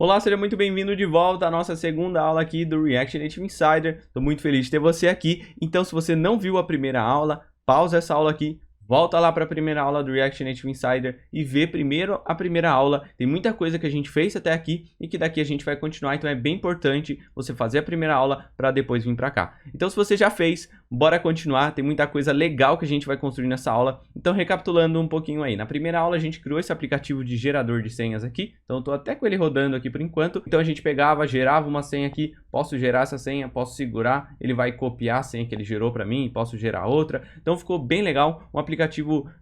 Olá, seja muito bem-vindo de volta à nossa segunda aula aqui do React Native Insider. Estou muito feliz de ter você aqui. Então, se você não viu a primeira aula, pausa essa aula aqui, volta lá para a primeira aula do React Native Insider e vê primeiro a primeira aula. Tem muita coisa que a gente fez até aqui e que daqui a gente vai continuar, então é bem importante você fazer a primeira aula para depois vir para cá. Então, se você já fez, bora continuar, tem muita coisa legal que a gente vai construir nessa aula. Então, recapitulando um pouquinho aí. Na primeira aula, a gente criou esse aplicativo de gerador de senhas aqui. Então, eu tô até com ele rodando aqui por enquanto. Então, a gente pegava, gerava uma senha aqui, posso gerar essa senha, posso segurar, ele vai copiar a senha que ele gerou para mim, posso gerar outra. Então, ficou bem legal, um aplicativo...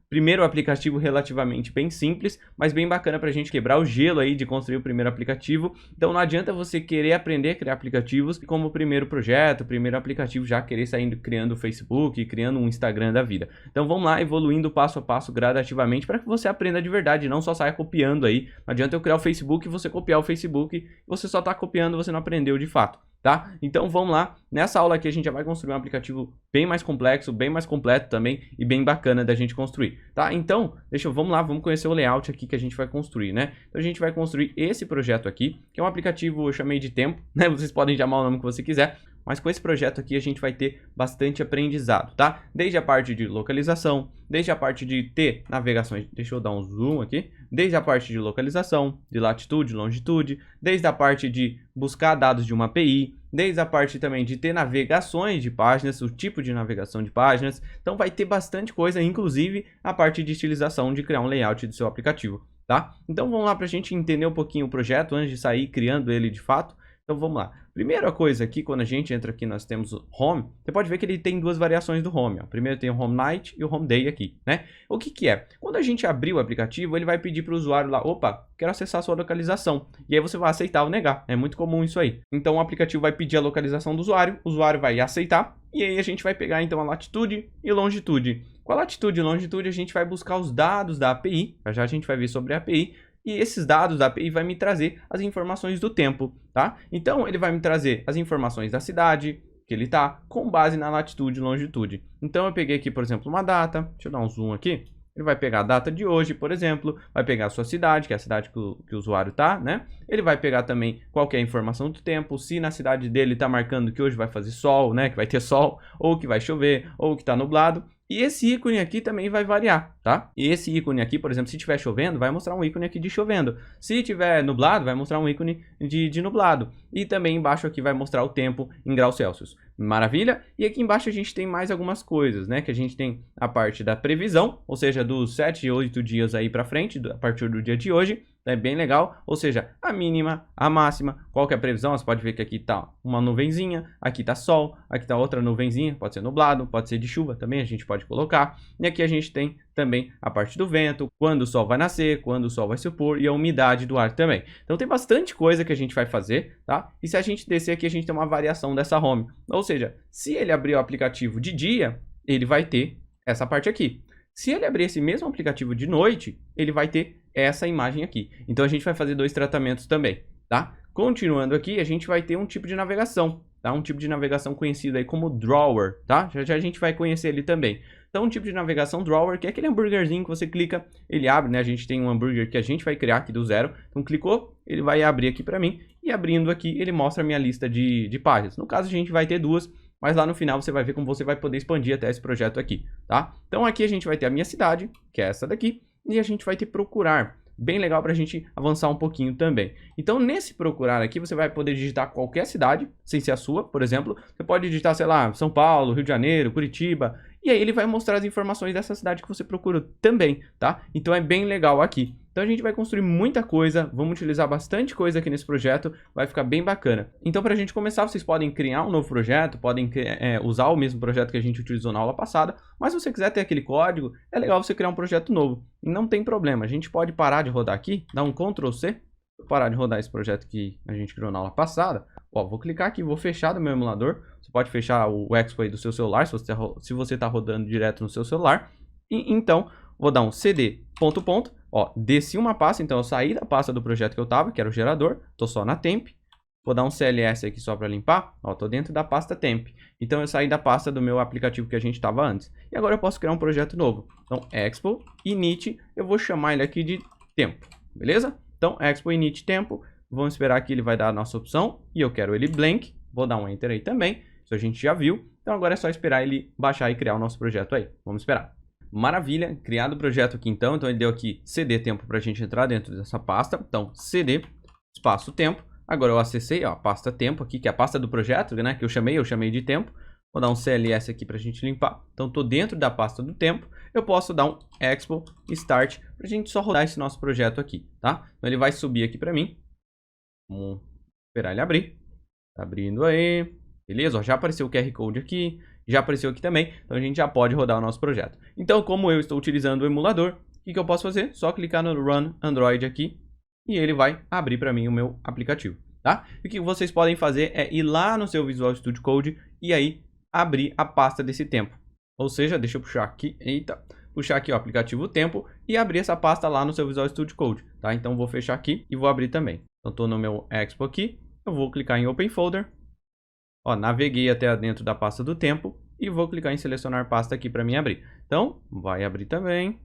Primeiro aplicativo relativamente bem simples, mas bem bacana para a gente quebrar o gelo aí de construir o primeiro aplicativo. Então não adianta você querer aprender a criar aplicativos como primeiro projeto, primeiro aplicativo, já querer sair criando o Facebook, criando um Instagram da vida. Então vamos lá, evoluindo passo a passo gradativamente para que você aprenda de verdade, não só saia copiando aí. Não adianta eu criar o Facebook e você copiar o Facebook, você só está copiando, você não aprendeu de fato. Tá? Então vamos lá, nessa aula aqui a gente já vai construir um aplicativo bem mais complexo, bem mais completo também e bem bacana da gente construir, tá? Então, vamos lá, vamos conhecer o layout aqui que a gente vai construir, né? Então a gente vai construir esse projeto aqui, que é um aplicativo, eu chamei de tempo, né? Vocês podem chamar o nome que você quiser, mas com esse projeto aqui a gente vai ter bastante aprendizado, tá? Desde a parte de localização, desde a parte de ter navegações, deixa eu dar um zoom aqui, desde a parte de localização, de latitude, longitude, desde a parte de buscar dados de uma API, desde a parte também de ter navegações de páginas, o tipo de navegação de páginas. Então vai ter bastante coisa, inclusive a parte de estilização, de criar um layout do seu aplicativo, tá? Então vamos lá para a gente entender um pouquinho o projeto antes de sair criando ele de fato. Então vamos lá. Primeira coisa aqui, quando a gente entra aqui, nós temos o Home. Você pode ver que ele tem duas variações do Home. Ó. Primeiro tem o Home Night e o Home Day aqui, né? O que que é? Quando a gente abrir o aplicativo, ele vai pedir para o usuário lá, opa, quero acessar a sua localização. E aí você vai aceitar ou negar. É muito comum isso aí. Então o aplicativo vai pedir a localização do usuário, o usuário vai aceitar. E aí a gente vai pegar então a latitude e longitude. Com a latitude e longitude a gente vai buscar os dados da API. Já a gente vai ver sobre a API. E esses dados da API vai me trazer as informações do tempo, tá? Então, ele vai me trazer as informações da cidade que ele tá, com base na latitude e longitude. Então, eu peguei aqui, por exemplo, uma data. Deixa eu dar um zoom aqui. Ele vai pegar a data de hoje, por exemplo, vai pegar a sua cidade, que é a cidade que o usuário tá, né? Ele vai pegar também qual que é a informação do tempo, se na cidade dele tá marcando que hoje vai fazer sol, né? Que vai ter sol, ou que vai chover, ou que tá nublado. E esse ícone aqui também vai variar, tá? E esse ícone aqui, por exemplo, se estiver chovendo, vai mostrar um ícone aqui de chovendo. Se estiver nublado, vai mostrar um ícone de nublado. E também embaixo aqui vai mostrar o tempo em graus Celsius. Maravilha? E aqui embaixo a gente tem mais algumas coisas, né? Que a gente tem a parte da previsão, ou seja, dos 7, 8 dias aí pra frente, a partir do dia de hoje. É bem legal, ou seja, a mínima, a máxima, qual que é a previsão? Você pode ver que aqui tá uma nuvenzinha, aqui tá sol, aqui tá outra nuvenzinha, pode ser nublado, pode ser de chuva também, a gente pode colocar. E aqui a gente tem também a parte do vento, quando o sol vai nascer, quando o sol vai se pôr e a umidade do ar também. Então tem bastante coisa que a gente vai fazer, tá? E se a gente descer aqui, a gente tem uma variação dessa home. Ou seja, se ele abrir o aplicativo de dia, ele vai ter essa parte aqui. Se ele abrir esse mesmo aplicativo de noite, ele vai ter essa imagem aqui. Então a gente vai fazer dois tratamentos também, tá? Continuando aqui, a gente vai ter um tipo de navegação, tá? Um tipo de navegação conhecido aí como Drawer, tá? Já a gente vai conhecer ele também. Então um tipo de navegação Drawer, que é aquele hambúrguerzinho que você clica, ele abre, né? A gente tem um hambúrguer que a gente vai criar aqui do zero. Então clicou, ele vai abrir aqui para mim. E abrindo aqui, ele mostra a minha lista de páginas. No caso, a gente vai ter duas. Mas lá no final você vai ver como você vai poder expandir até esse projeto aqui, tá? Então aqui a gente vai ter a minha cidade, que é essa daqui, e a gente vai ter procurar. Bem legal para a gente avançar um pouquinho também. Então nesse procurar aqui você vai poder digitar qualquer cidade, sem ser a sua, por exemplo. Você pode digitar, sei lá, São Paulo, Rio de Janeiro, Curitiba. E aí ele vai mostrar as informações dessa cidade que você procura também, tá? Então é bem legal aqui. Então a gente vai construir muita coisa, vamos utilizar bastante coisa aqui nesse projeto, vai ficar bem bacana. Então para a gente começar, vocês podem criar um novo projeto, podem usar o mesmo projeto que a gente utilizou na aula passada, mas se você quiser ter aquele código, é legal você criar um projeto novo. E não tem problema, a gente pode parar de rodar aqui, dar um Ctrl C, parar de rodar esse projeto que a gente criou na aula passada. Ó, vou clicar aqui, vou fechar do meu emulador, você pode fechar o Expo aí do seu celular, se você está rodando direto no seu celular. E então, vou dar um cd ... Ó, desci uma pasta, então eu saí da pasta do projeto que eu tava, que era o gerador, tô só na temp. Vou dar um CLS aqui só para limpar, ó, tô dentro da pasta temp. Então eu saí da pasta do meu aplicativo que a gente tava antes. E agora eu posso criar um projeto novo. Então expo init, eu vou chamar ele aqui de tempo, beleza? Então expo init tempo, Vamos esperar que ele vai dar a nossa opção, e eu quero ele blank, vou dar um enter aí também, isso a gente já viu. Então agora é só esperar ele baixar e criar o nosso projeto aí, vamos esperar. Maravilha, criado o projeto aqui então ele deu aqui cd tempo para a gente entrar dentro dessa pasta, então cd espaço tempo. Agora eu acessei ó, a pasta tempo aqui, que é a pasta do projeto, né, que eu chamei de tempo. Vou dar um CLS aqui para a gente limpar. Então estou dentro da pasta do tempo, eu posso dar um expo start para a gente só rodar esse nosso projeto aqui, tá? Então ele vai subir aqui para mim, vamos esperar ele abrir, tá abrindo aí, beleza, ó, já apareceu o QR Code aqui, já apareceu aqui também, então a gente já pode rodar o nosso projeto. Então como eu estou utilizando o emulador, o que eu posso fazer? Só clicar no Run Android aqui, e ele vai abrir para mim o meu aplicativo, tá? E o que vocês podem fazer é ir lá no seu Visual Studio Code e aí abrir a pasta desse tempo. Ou seja, deixa eu puxar aqui, puxar aqui o aplicativo tempo e abrir essa pasta lá no seu Visual Studio Code, tá? Então vou fechar aqui e vou abrir também. Então estou no meu Expo aqui, eu vou clicar em Open Folder, ó, naveguei até dentro da pasta do tempo e vou clicar em selecionar pasta aqui para mim abrir. Então vai abrir também.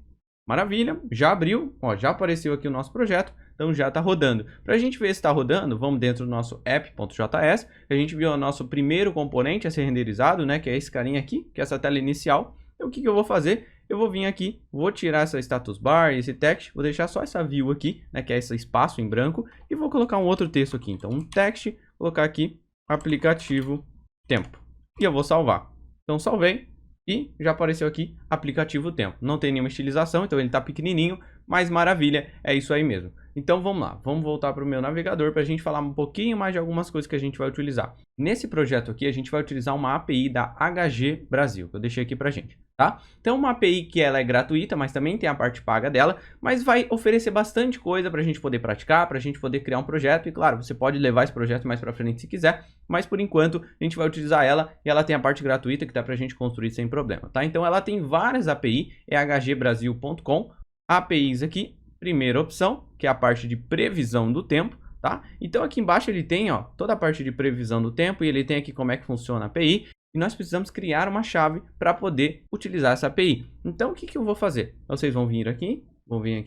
Maravilha, já abriu, ó, já apareceu aqui o nosso projeto, então já está rodando. Para a gente ver se está rodando, vamos dentro do nosso app.js, que a gente viu o nosso primeiro componente a ser renderizado, né, que é esse carinha aqui, que é essa tela inicial. Então o que eu vou fazer? Eu vou vir aqui, vou tirar essa status bar, esse text, vou deixar só essa view aqui, né, que é esse espaço em branco, e vou colocar um outro texto aqui. Então um text, colocar aqui, aplicativo tempo, e eu vou salvar. Então salvei. E já apareceu aqui aplicativo tempo. Não tem nenhuma estilização, então ele está pequenininho, mas maravilha, é isso aí mesmo. Então vamos lá, vamos voltar para o meu navegador para a gente falar um pouquinho mais de algumas coisas que a gente vai utilizar. Nesse projeto aqui a gente vai utilizar uma API da HG Brasil, que eu deixei aqui para a gente, tá? Então uma API que ela é gratuita, mas também tem a parte paga dela, mas vai oferecer bastante coisa para a gente poder praticar, para a gente poder criar um projeto. E claro, você pode levar esse projeto mais para frente se quiser, mas por enquanto a gente vai utilizar ela e ela tem a parte gratuita que dá para a gente construir sem problema, tá? Então ela tem várias API, é hgbrasil.com, APIs aqui. Primeira opção, que é a parte de previsão do tempo, tá? Então aqui embaixo ele tem, ó, toda a parte de previsão do tempo e ele tem aqui como é que funciona a API e nós precisamos criar uma chave para poder utilizar essa API. Então o que eu vou fazer? Vocês vão vir aqui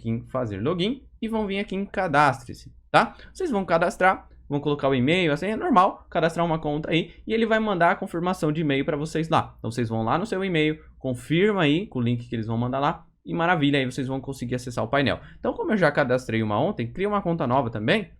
em fazer login e vão vir aqui em cadastre-se, tá? Vocês vão cadastrar, vão colocar o e-mail, assim é normal, cadastrar uma conta aí e ele vai mandar a confirmação de e-mail para vocês lá. Então vocês vão lá no seu e-mail, confirma aí com o link que eles vão mandar lá. E maravilha, aí vocês vão conseguir acessar o painel. Então, como eu já cadastrei uma ontem, cria uma conta nova também.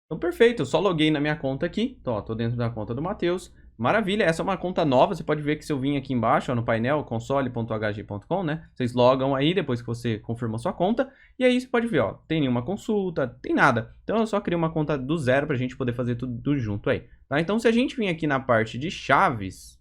Então, perfeito, eu só loguei na minha conta aqui. Então, ó, tô dentro da conta do Matheus. Maravilha, essa é uma conta nova. Você pode ver que se eu vim aqui embaixo, ó, no painel, console.hg.com, né? Vocês logam aí depois que você confirma sua conta. E aí você pode ver, ó, tem nenhuma consulta, tem nada. Então, eu só crio uma conta do zero pra gente poder fazer tudo junto aí, tá? Então, se a gente vir aqui na parte de chaves...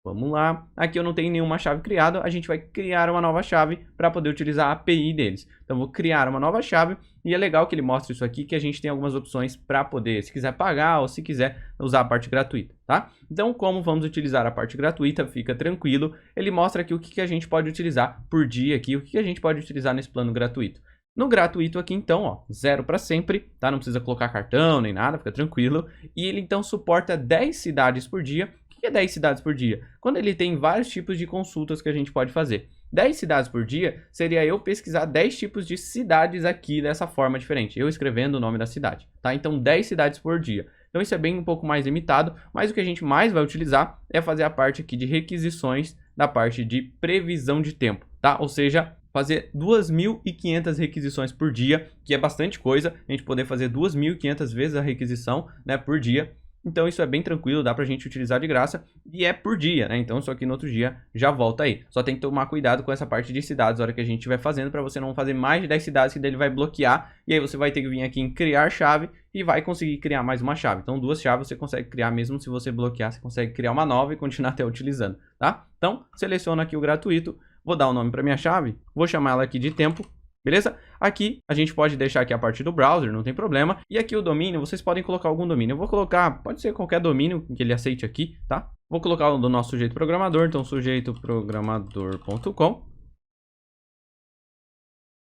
Vamos lá, aqui eu não tenho nenhuma chave criada, a gente vai criar uma nova chave para poder utilizar a API deles. Então vou criar uma nova chave e é legal que ele mostre isso aqui, que a gente tem algumas opções para poder, se quiser pagar ou se quiser usar a parte gratuita, tá? Então como vamos utilizar a parte gratuita, fica tranquilo, ele mostra aqui o que a gente pode utilizar por dia aqui, o que a gente pode utilizar nesse plano gratuito. No gratuito aqui então, ó, 0 para sempre, tá? Não precisa colocar cartão nem nada, fica tranquilo. E ele então suporta 10 cidades por dia. O que é 10 cidades por dia? Quando ele tem vários tipos de consultas que a gente pode fazer. 10 cidades por dia seria eu pesquisar 10 tipos de cidades aqui dessa forma diferente. Eu escrevendo o nome da cidade, tá? Então 10 cidades por dia. Então isso é bem um pouco mais limitado, mas o que a gente mais vai utilizar é fazer a parte aqui de requisições da parte de previsão de tempo, tá? Ou seja, fazer 2.500 requisições por dia, que é bastante coisa, a gente poder fazer 2.500 vezes a requisição, né, por dia. Então isso é bem tranquilo, dá pra gente utilizar de graça e é por dia, né? Então só que no outro dia já volta aí. Só tem que tomar cuidado com essa parte de cidades na hora que a gente estiver fazendo, para você não fazer mais de 10 cidades, que daí ele vai bloquear e aí você vai ter que vir aqui em criar chave e vai conseguir criar mais uma chave. Então 2 chaves você consegue criar, mesmo se você bloquear, você consegue criar uma nova e continuar até utilizando, tá? Então seleciona aqui o gratuito, vou dar o nome para minha chave, vou chamar ela aqui de tempo. Beleza? Aqui a gente pode deixar aqui a parte do browser, não tem problema. E aqui o domínio, vocês podem colocar algum domínio. Eu vou colocar, pode ser qualquer domínio que ele aceite aqui, tá? Vou colocar o do nosso sujeito programador, então sujeitoprogramador.com.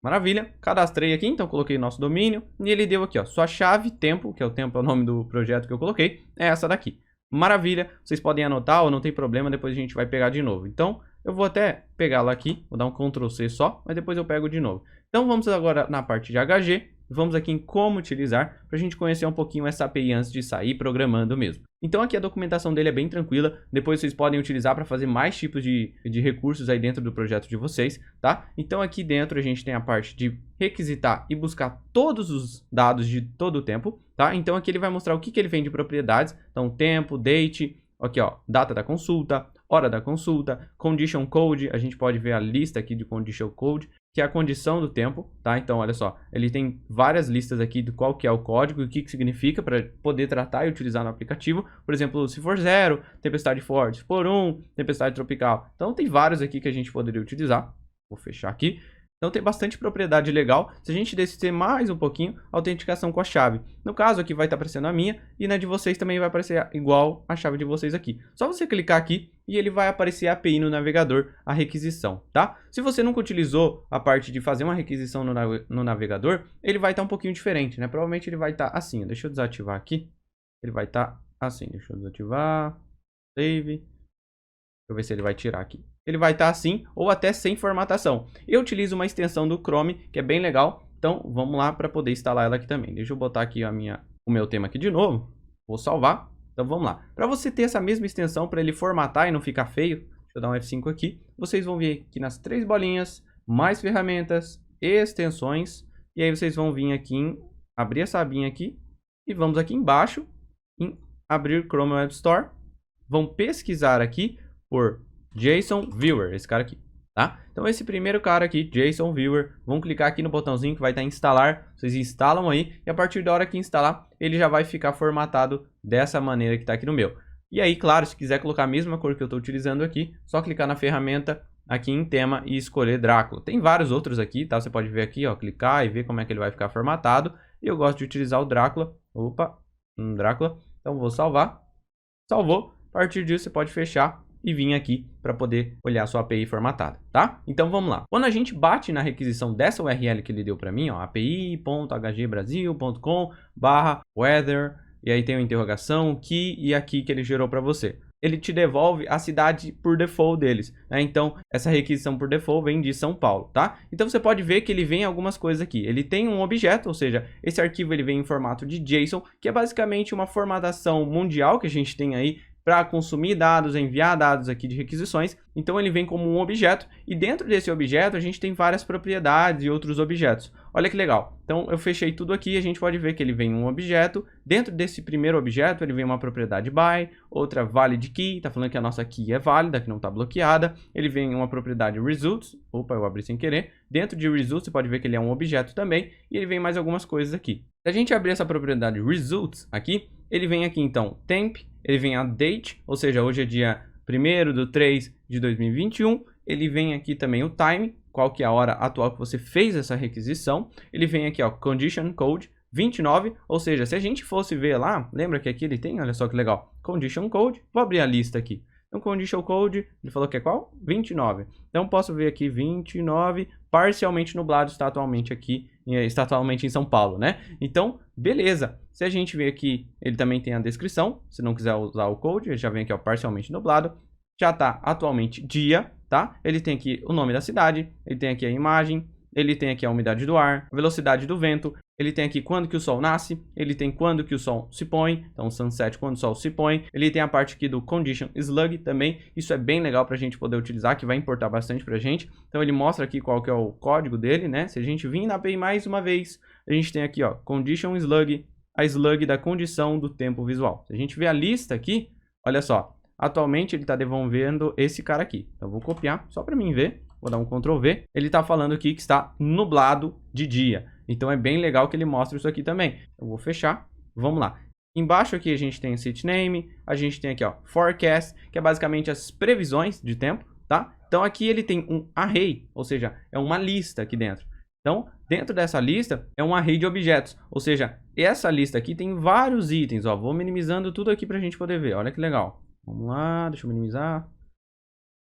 Maravilha, cadastrei aqui, então coloquei nosso domínio. E ele deu aqui, ó, sua chave tempo, que é o tempo é o nome do projeto que eu coloquei, é essa daqui. Maravilha, vocês podem anotar ou não tem problema, depois a gente vai pegar de novo. Então, eu vou até pegar ela aqui, vou dar um Ctrl+C só, mas depois eu pego de novo. Então, vamos agora na parte de HG, vamos aqui em como utilizar, para a gente conhecer um pouquinho essa API antes de sair programando mesmo. Então aqui a documentação dele é bem tranquila, depois vocês podem utilizar para fazer mais tipos de recursos aí dentro do projeto de vocês, tá? Então aqui dentro a gente tem a parte de requisitar e buscar todos os dados de todo o tempo, tá? Então aqui ele vai mostrar o que ele vem de propriedades, então tempo, date, aqui ó, data da consulta, hora da consulta, condition code, a gente pode ver a lista aqui de condition code, que é a condição do tempo, tá? Então, olha só, ele tem várias listas aqui de qual que é o código e o que significa para poder tratar e utilizar no aplicativo. Por exemplo, se for 0, tempestade forte, se for 1, tempestade tropical. Então, tem vários aqui que a gente poderia utilizar. Vou fechar aqui. Então tem bastante propriedade legal. Se a gente descer mais um pouquinho, autenticação com a chave. No caso aqui vai estar aparecendo a minha e na de vocês também vai aparecer igual a chave de vocês aqui. Só você clicar aqui e ele vai aparecer a API no navegador, a requisição, tá? Se você nunca utilizou a parte de fazer uma requisição no navegador, ele vai estar um pouquinho diferente, né? Provavelmente ele vai estar assim. Deixa eu desativar aqui. Ele vai estar assim. Deixa eu desativar. Save. Deixa eu ver se ele vai tirar aqui. Ele vai estar assim ou até sem formatação. Eu utilizo uma extensão do Chrome que é bem legal. Então vamos lá para poder instalar ela aqui também. Deixa eu botar aqui o meu tema aqui de novo. Vou salvar. Então vamos lá. Para você ter essa mesma extensão para ele formatar e não ficar feio. Deixa eu dar um F5 aqui. Vocês vão vir aqui nas 3 bolinhas. Mais ferramentas. Extensões. E aí vocês vão vir aqui em abrir essa abinha aqui. E vamos aqui embaixo em abrir Chrome Web Store. Vão pesquisar aqui por JSON Viewer, esse cara aqui, tá? Então esse primeiro cara aqui, JSON Viewer, vão clicar aqui no botãozinho que vai estar em instalar, vocês instalam aí, e a partir da hora que instalar, ele já vai ficar formatado dessa maneira que está aqui no meu. E aí, claro, se quiser colocar a mesma cor que eu estou utilizando aqui, só clicar na ferramenta aqui em tema e escolher Drácula. Tem vários outros aqui, tá? Você pode ver aqui, ó, clicar e ver como é que ele vai ficar formatado. E eu gosto de utilizar o Drácula, Drácula, então vou salvar. Salvou, a partir disso você pode fechar e vir aqui para poder olhar a sua API formatada, tá? Então vamos lá. Quando a gente bate na requisição dessa URL que ele deu para mim, ó, api.hgbrasil.com/weather, e aí tem uma interrogação, key e aqui que ele gerou para você. Ele te devolve a cidade por default deles, né? Então, essa requisição por default vem de São Paulo, tá? Então, você pode ver que ele vem algumas coisas aqui. Ele tem um objeto, ou seja, esse arquivo ele vem em formato de JSON, que é basicamente uma formatação mundial que a gente tem aí para consumir dados, enviar dados aqui de requisições. Então ele vem como um objeto e dentro desse objeto a gente tem várias propriedades e outros objetos. Olha que legal. Então eu fechei tudo aqui e a gente pode ver que ele vem um objeto. Dentro desse primeiro objeto ele vem uma propriedade by, outra valid key, está falando que a nossa key é válida, que não está bloqueada. Ele vem uma propriedade results, opa, eu abri sem querer. Dentro de results você pode ver que ele é um objeto também e ele vem mais algumas coisas aqui. Se a gente abrir essa propriedade results aqui, ele vem aqui então temp, ele vem a date, ou seja, hoje é dia 1º/3/2021. Ele vem aqui também o time, qual que é a hora atual que você fez essa requisição. Ele vem aqui, ó, condition code 29, ou seja, se a gente fosse ver lá, lembra que aqui ele tem, olha só que legal, condition code, vou abrir a lista aqui. Então, condition code, ele falou que é qual? 29. Então, posso ver aqui 29, parcialmente nublado, está atualmente aqui, está atualmente em São Paulo, né? Então, beleza. Se a gente ver aqui, ele também tem a descrição, se não quiser usar o code, ele já vem aqui, ó, parcialmente nublado. Já está atualmente dia, tá? Ele tem aqui o nome da cidade, ele tem aqui a imagem, ele tem aqui a umidade do ar, a velocidade do vento, ele tem aqui quando que o sol nasce, ele tem quando que o sol se põe, então sunset quando o sol se põe, ele tem a parte aqui do condition slug também, isso é bem legal para a gente poder utilizar, que vai importar bastante para a gente, então ele mostra aqui qual que é o código dele, né? Se a gente vir na API mais uma vez, a gente tem aqui, ó, condition slug, a slug da condição do tempo visual. Se a gente ver a lista aqui, olha só, atualmente ele está devolvendo esse cara aqui, então eu vou copiar só para mim ver. Vou dar um Ctrl V. Ele está falando aqui que está nublado de dia. Então é bem legal que ele mostre isso aqui também. Eu vou fechar. Vamos lá. Embaixo aqui a gente tem o city name. A gente tem aqui, ó, forecast, que é basicamente as previsões de tempo, tá? Então aqui ele tem um array, ou seja, é uma lista aqui dentro. Então, dentro dessa lista é um array de objetos. Ou seja, essa lista aqui tem vários itens, ó. Vou minimizando tudo aqui para a gente poder ver. Olha que legal. Vamos lá, deixa eu minimizar.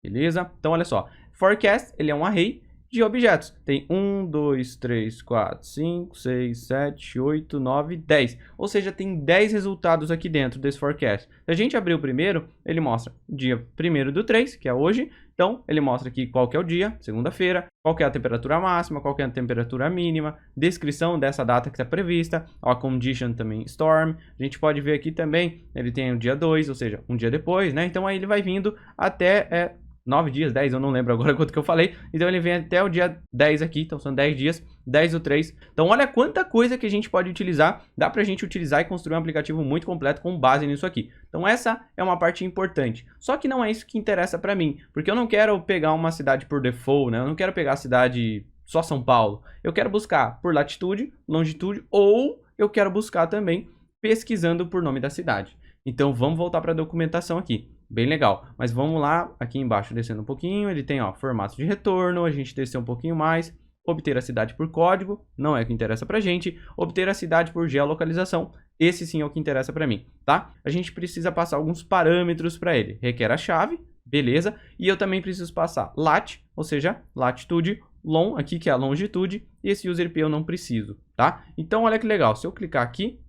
Beleza? Então, olha só. Forecast, ele é um array de objetos. Tem 1, 2, 3, 4, 5, 6, 7, 8, 9, 10. Ou seja, tem 10 resultados aqui dentro desse forecast. Se a gente abrir o primeiro, ele mostra dia 1º do 3, que é hoje. Então, ele mostra aqui qual que é o dia, segunda-feira, qual que é a temperatura máxima, qual que é a temperatura mínima, descrição dessa data que está prevista, a condition também storm. A gente pode ver aqui também, ele tem o dia 2, ou seja, um dia depois, né? Então, aí ele vai vindo até 9 dias, 10, eu não lembro agora quanto que eu falei. Então, ele vem até o dia 10 aqui, então são 10 dias, 10 do 3. Então, olha quanta coisa que a gente pode utilizar. Dá pra gente utilizar e construir um aplicativo muito completo com base nisso aqui. Então, essa é uma parte importante. Só que não é isso que interessa pra mim, porque eu não quero pegar uma cidade por default, né? Eu não quero pegar a cidade só São Paulo. Eu quero buscar por latitude, longitude, ou eu quero buscar também pesquisando por nome da cidade. Então, vamos voltar para a documentação aqui. Bem legal. Mas vamos lá, aqui embaixo, descendo um pouquinho. Ele tem, ó, formato de retorno. A gente desceu um pouquinho mais. Obter a cidade por código. Não é o que interessa pra gente. Obter a cidade por geolocalização. Esse sim é o que interessa pra mim, tá? A gente precisa passar alguns parâmetros para ele. Requer a chave, beleza. E eu também preciso passar lat, ou seja, latitude, long, aqui que é a longitude. E esse user IP eu não preciso, tá? Então, olha que legal. Se eu clicar aqui,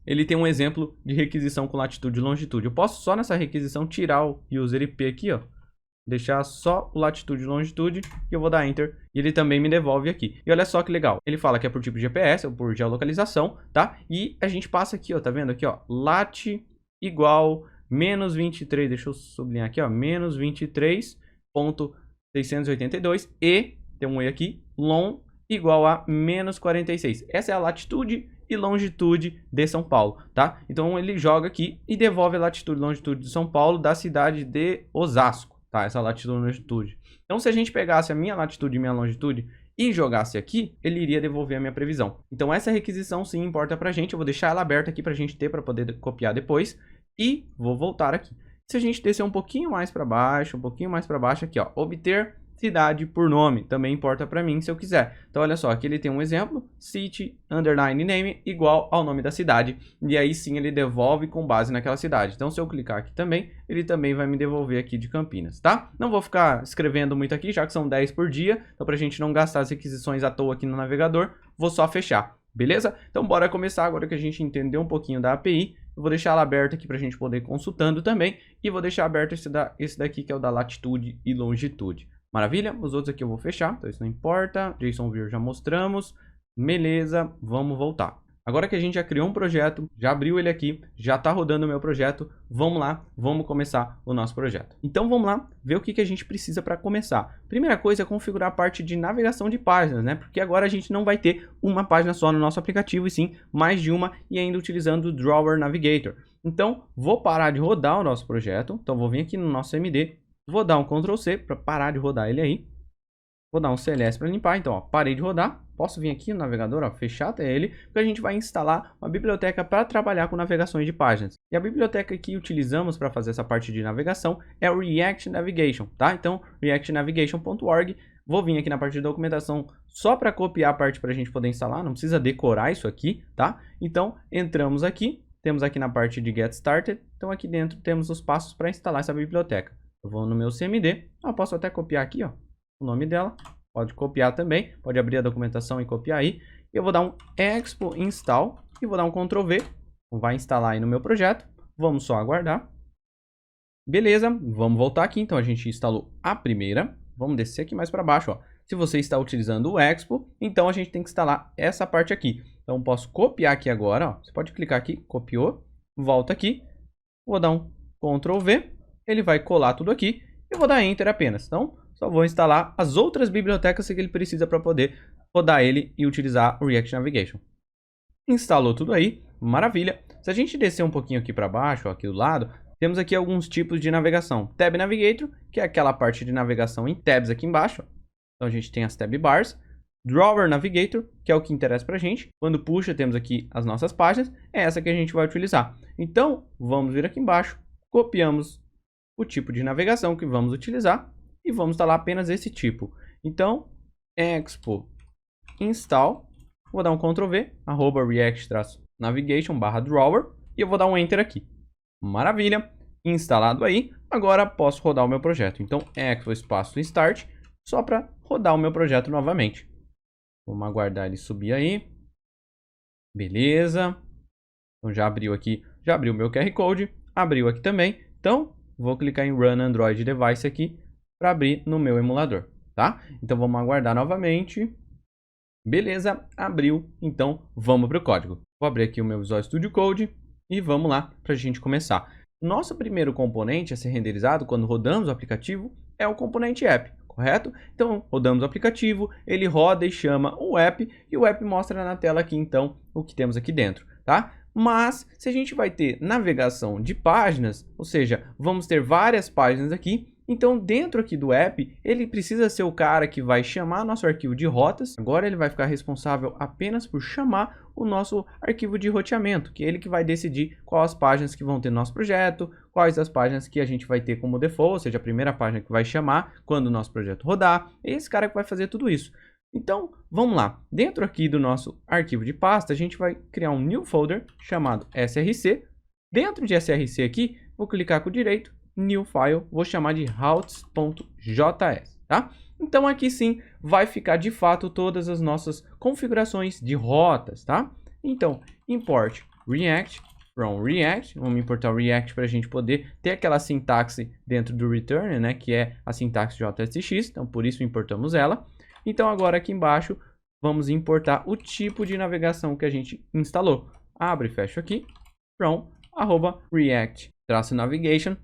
ele tem um exemplo de requisição com latitude e longitude. Eu posso só nessa requisição tirar o user IP aqui, ó. Deixar só o latitude e longitude e eu vou dar Enter. E ele também me devolve aqui. E olha só que legal. Ele fala que é por tipo de GPS ou por geolocalização, tá? E a gente passa aqui, ó. Tá vendo aqui, ó? Lat igual menos 23. Deixa eu sublinhar aqui, ó. Menos 23.682. E, tem um E aqui, long igual a menos 46. Essa é a latitude e longitude de São Paulo, tá? Então ele joga aqui e devolve a latitude e longitude de São Paulo da cidade de Osasco, tá? Essa latitude e longitude. Então se a gente pegasse a minha latitude e minha longitude e jogasse aqui, ele iria devolver a minha previsão. Então essa requisição sim importa pra gente. Eu vou deixar ela aberta aqui pra gente ter, pra poder copiar depois. E vou voltar aqui. Se a gente descer um pouquinho mais pra baixo, aqui, ó, obter cidade por nome, também importa para mim se eu quiser. Então olha só, aqui ele tem um exemplo, city underline name igual ao nome da cidade, e aí sim ele devolve com base naquela cidade. Então se eu clicar aqui também, ele também vai me devolver aqui de Campinas, tá? Não vou ficar escrevendo muito aqui, já que são 10 por dia, então pra gente não gastar as requisições à toa aqui no navegador, vou só fechar, beleza? Então bora começar agora que a gente entendeu um pouquinho da API. Eu vou deixar ela aberta aqui para a gente poder ir consultando também, e vou deixar aberto esse daqui que é o da latitude e longitude. Maravilha? Os outros aqui eu vou fechar, então isso não importa. JSONViewer já mostramos. Beleza, vamos voltar. Agora que a gente já criou um projeto, já abriu ele aqui, já está rodando o meu projeto, vamos lá, vamos começar o nosso projeto. Então vamos lá ver o que a gente precisa para começar. Primeira coisa é configurar a parte de navegação de páginas, né? Porque agora a gente não vai ter uma página só no nosso aplicativo, e sim mais de uma, e ainda utilizando o Drawer Navigator. Então vou parar de rodar o nosso projeto, então vou vir aqui no nosso MD, vou dar um Ctrl C para parar de rodar ele aí. Vou dar um CLS para limpar. Então, ó, parei de rodar. Posso vir aqui no navegador, ó, fechar até ele, porque a gente vai instalar uma biblioteca para trabalhar com navegações de páginas. E a biblioteca que utilizamos para fazer essa parte de navegação é o React Navigation, tá? Então, reactnavigation.org. Vou vir aqui na parte de documentação só para copiar a parte para a gente poder instalar. Não precisa decorar isso aqui, tá? Então, entramos aqui. Temos aqui na parte de Get Started. Então, aqui dentro temos os passos para instalar essa biblioteca. Eu vou no meu CMD, eu posso até copiar aqui, ó, o nome dela, pode copiar também, pode abrir a documentação e copiar aí. Eu vou dar um expo install e vou dar um Ctrl V, vai instalar aí no meu projeto, vamos só aguardar. Beleza, vamos voltar aqui, então a gente instalou a primeira, vamos descer aqui mais para baixo, ó. Se você está utilizando o expo, então a gente tem que instalar essa parte aqui. Então posso copiar aqui agora, ó, você pode clicar aqui, copiou, volta aqui, vou dar um Ctrl V. Ele vai colar tudo aqui e eu vou dar Enter apenas. Então, só vou instalar as outras bibliotecas que ele precisa para poder rodar ele e utilizar o React Navigation. Instalou tudo aí, maravilha. Se a gente descer um pouquinho aqui para baixo, ó, aqui do lado, temos aqui alguns tipos de navegação. Tab Navigator, que é aquela parte de navegação em tabs aqui embaixo. Então, a gente tem as tab bars. Drawer Navigator, que é o que interessa para a gente. Quando puxa, temos aqui as nossas páginas. É essa que a gente vai utilizar. Então, vamos vir aqui embaixo, copiamos o tipo de navegação que vamos utilizar e vamos instalar apenas esse tipo. Então, expo install, vou dar um Ctrl V, @react-navigation/drawer e eu vou dar um Enter aqui. Maravilha, instalado aí. Agora posso rodar o meu projeto. Então, expo espaço start, só para rodar o meu projeto novamente. Vamos aguardar ele subir aí. Beleza. Então já abriu aqui, já abriu o meu QR Code, abriu aqui também. Então, vou clicar em Run Android Device aqui para abrir no meu emulador, tá? Então vamos aguardar novamente. Beleza, abriu. Então vamos para o código. Vou abrir aqui o meu Visual Studio Code e vamos lá para a gente começar. Nosso primeiro componente a ser renderizado quando rodamos o aplicativo é o componente app, correto? Então rodamos o aplicativo, ele roda e chama o app e o app mostra na tela aqui então o que temos aqui dentro, tá? Mas se a gente vai ter navegação de páginas, ou seja, vamos ter várias páginas aqui, então dentro aqui do app, ele precisa ser o cara que vai chamar nosso arquivo de rotas. Agora ele vai ficar responsável apenas por chamar o nosso arquivo de roteamento, que é ele que vai decidir quais as páginas que vão ter no nosso projeto, quais as páginas que a gente vai ter como default, ou seja, a primeira página que vai chamar quando o nosso projeto rodar. É esse cara que vai fazer tudo isso. Então, vamos lá. Dentro aqui do nosso arquivo de pasta, a gente vai criar um new folder chamado src. Dentro de src aqui, vou clicar com o direito, new file, vou chamar de routes.js, tá? Então aqui sim vai ficar de fato todas as nossas configurações de rotas, tá? Então, import React from React, vamos importar o React para a gente poder ter aquela sintaxe dentro do return, né? Que é a sintaxe JSX, então por isso importamos ela. Então agora aqui embaixo vamos importar o tipo de navegação que a gente instalou. Abre e fecha aqui, from @react-navigation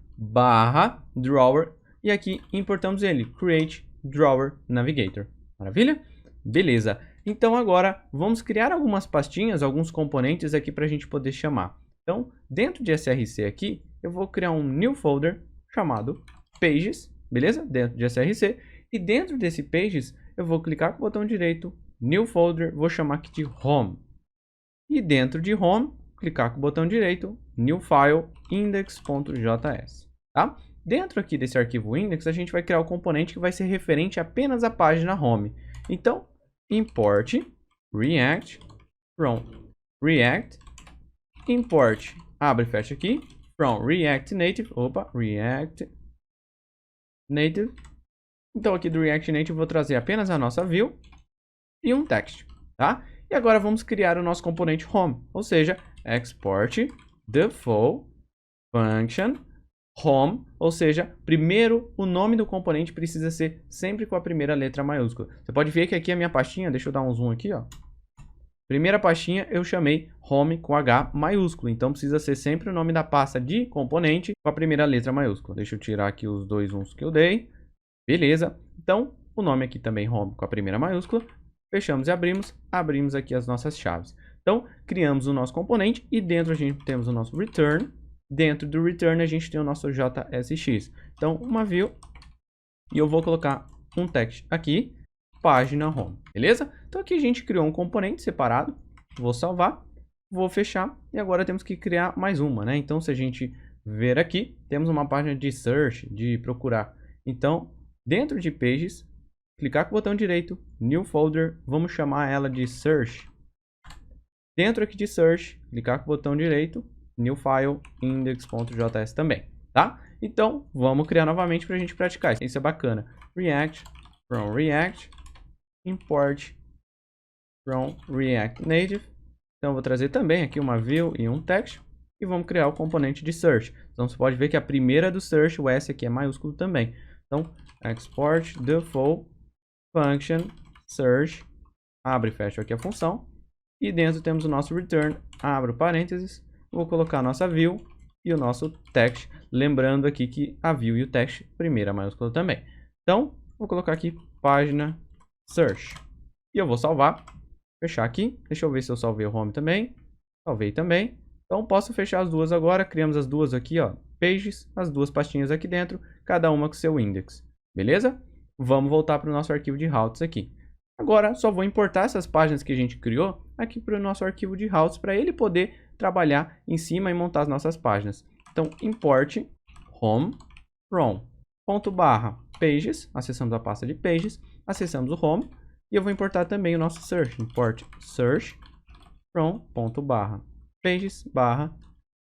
/drawer e aqui importamos ele, create drawer navigator. Maravilha? Beleza. Então agora vamos criar algumas pastinhas, alguns componentes aqui para a gente poder chamar. Então dentro de src aqui eu vou criar um new folder chamado pages, beleza? Dentro de src e dentro desse pages eu vou clicar com o botão direito, new folder, vou chamar aqui de home. E dentro de home, clicar com o botão direito, new file, index.js. Tá? Dentro aqui desse arquivo index, a gente vai criar o componente que vai ser referente apenas à página home. Então, import react from react, import, abre e fecha aqui, from react native, react native. Então aqui do React Native eu vou trazer apenas a nossa view e um text, tá? E agora vamos criar o nosso componente home, ou seja, export default function home, ou seja, primeiro o nome do componente precisa ser sempre com a primeira letra maiúscula. Você pode ver que aqui a minha pastinha, deixa eu dar um zoom aqui, ó. Primeira pastinha eu chamei home com H maiúsculo, então precisa ser sempre o nome da pasta de componente com a primeira letra maiúscula. Deixa eu tirar aqui os dois zooms que eu dei. Beleza, então o nome aqui também home com a primeira maiúscula, fechamos e abrimos aqui as nossas chaves. Então criamos o nosso componente e dentro a gente temos o nosso return, dentro do return a gente tem o nosso JSX. Então uma view e eu vou colocar um text aqui, página home, beleza? Então aqui a gente criou um componente separado, vou salvar, vou fechar e agora temos que criar mais uma, né? Então se a gente ver aqui, temos uma página de search, de procurar. Então dentro de pages, clicar com o botão direito, new folder, vamos chamar ela de search. Dentro aqui de search, clicar com o botão direito, new file, index.js também, tá? Então, vamos criar novamente para a gente praticar. Isso é bacana. React, from React, import from React Native. Então, vou trazer também aqui uma view e um text. E vamos criar o componente de search. Então, você pode ver que a primeira do search, o S aqui é maiúsculo também. Então, export default function search, abre e fecha aqui a função, e dentro temos o nosso return, abro parênteses, vou colocar a nossa view e o nosso text, lembrando aqui que a view e o text, primeira maiúscula também. Então, vou colocar aqui página search, e eu vou salvar, fechar aqui, deixa eu ver se eu salvei o home também, salvei também, então posso fechar as duas agora, criamos as duas aqui, ó, pages, as duas pastinhas aqui dentro, cada uma com seu index. Beleza? Vamos voltar para o nosso arquivo de routes aqui. Agora, só vou importar essas páginas que a gente criou aqui para o nosso arquivo de routes para ele poder trabalhar em cima e montar as nossas páginas. Então, import home from /pages, acessamos a pasta de pages, acessamos o home e eu vou importar também o nosso search. Import search from /pages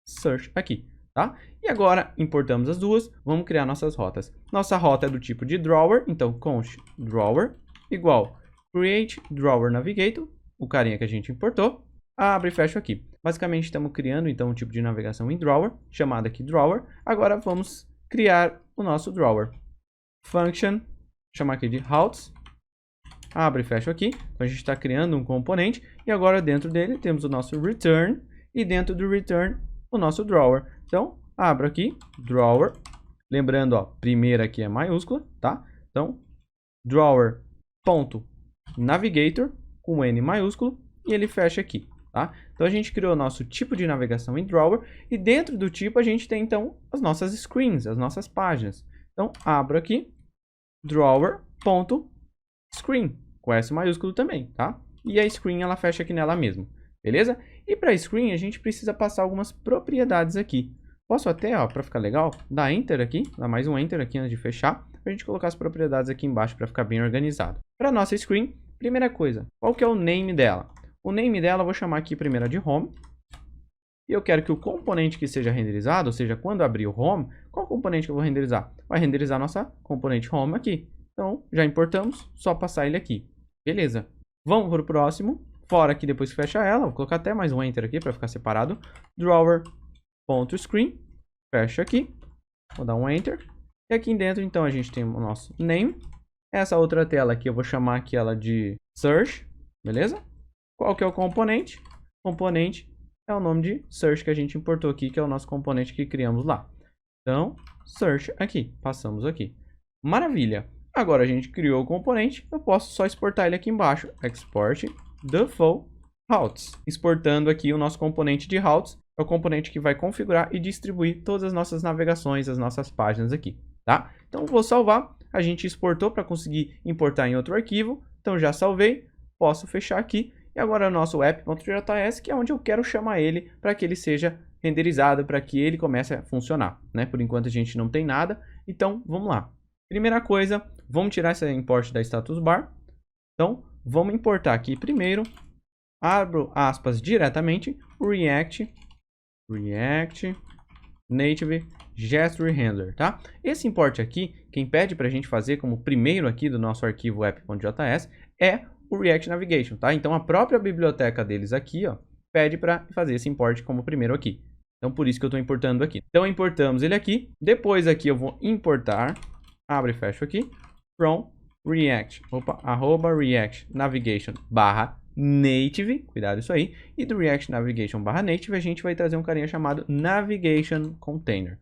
/search aqui. tá? E agora importamos as duas, vamos criar nossas rotas. Nossa rota é do tipo de drawer, então const drawer igual create drawer navigator, o carinha que a gente importou, abre e fecha aqui. Basicamente estamos criando então um tipo de navegação em drawer, chamado aqui drawer. Agora vamos criar o nosso drawer. Function, chamar aqui de routes, abre e fecha aqui. Então a gente está criando um componente e agora dentro dele temos o nosso return e dentro do return o nosso drawer. Então abro aqui, drawer, lembrando, ó, primeira aqui é maiúscula, tá? Então drawer.navigator com N maiúsculo e ele fecha aqui, tá? Então a gente criou o nosso tipo de navegação em drawer e dentro do tipo a gente tem então as nossas screens, as nossas páginas. Então abro aqui, drawer.screen, com S maiúsculo também, tá? E a screen ela fecha aqui nela mesmo, beleza? E para screen a gente precisa passar algumas propriedades aqui. Posso até, ó, para ficar legal, dar Enter aqui, dar mais um Enter aqui antes de fechar, para a gente colocar as propriedades aqui embaixo para ficar bem organizado. Para nossa screen, primeira coisa, qual que é o name dela? O name dela eu vou chamar aqui primeiro de home. E eu quero que o componente que seja renderizado, ou seja, quando abrir o home, qual componente que eu vou renderizar? Vai renderizar nossa componente home aqui. Então, já importamos, só passar ele aqui. Beleza. Vamos para o próximo. Fora aqui, depois que fecha ela, vou colocar até mais um Enter aqui para ficar separado. Drawer.screen, fecha aqui. Vou dar um Enter. E aqui dentro, então, a gente tem o nosso name. Essa outra tela aqui, eu vou chamar aqui ela de search, beleza? Qual que é o componente? Componente é o nome de search que a gente importou aqui, que é o nosso componente que criamos lá. Então, search aqui, passamos aqui. Maravilha! Agora a gente criou o componente, eu posso só exportar ele aqui embaixo. Export default routes. Exportando aqui o nosso componente de routes, é o componente que vai configurar e distribuir todas as nossas navegações, as nossas páginas aqui, tá? Então, vou salvar. A gente exportou para conseguir importar em outro arquivo. Então, já salvei. Posso fechar aqui. E agora o nosso app.js, que é onde eu quero chamar ele para que ele seja renderizado, para que ele comece a funcionar, né? Por enquanto a gente não tem nada, então vamos lá. Primeira coisa, vamos tirar esse import da status bar. Então, vamos importar aqui primeiro, abro aspas diretamente, React Native Gesture Handler, tá? Esse import aqui, quem pede para a gente fazer como primeiro aqui do nosso arquivo app.js é o React Navigation, tá? Então a própria biblioteca deles aqui, ó, pede para fazer esse import como primeiro aqui. Então por isso que eu estou importando aqui. Então importamos ele aqui. Depois aqui eu vou importar, abre e fecho aqui, from React, @React Navigation /native, cuidado isso aí. E do React Navigation /native a gente vai trazer um carinha chamado Navigation Container.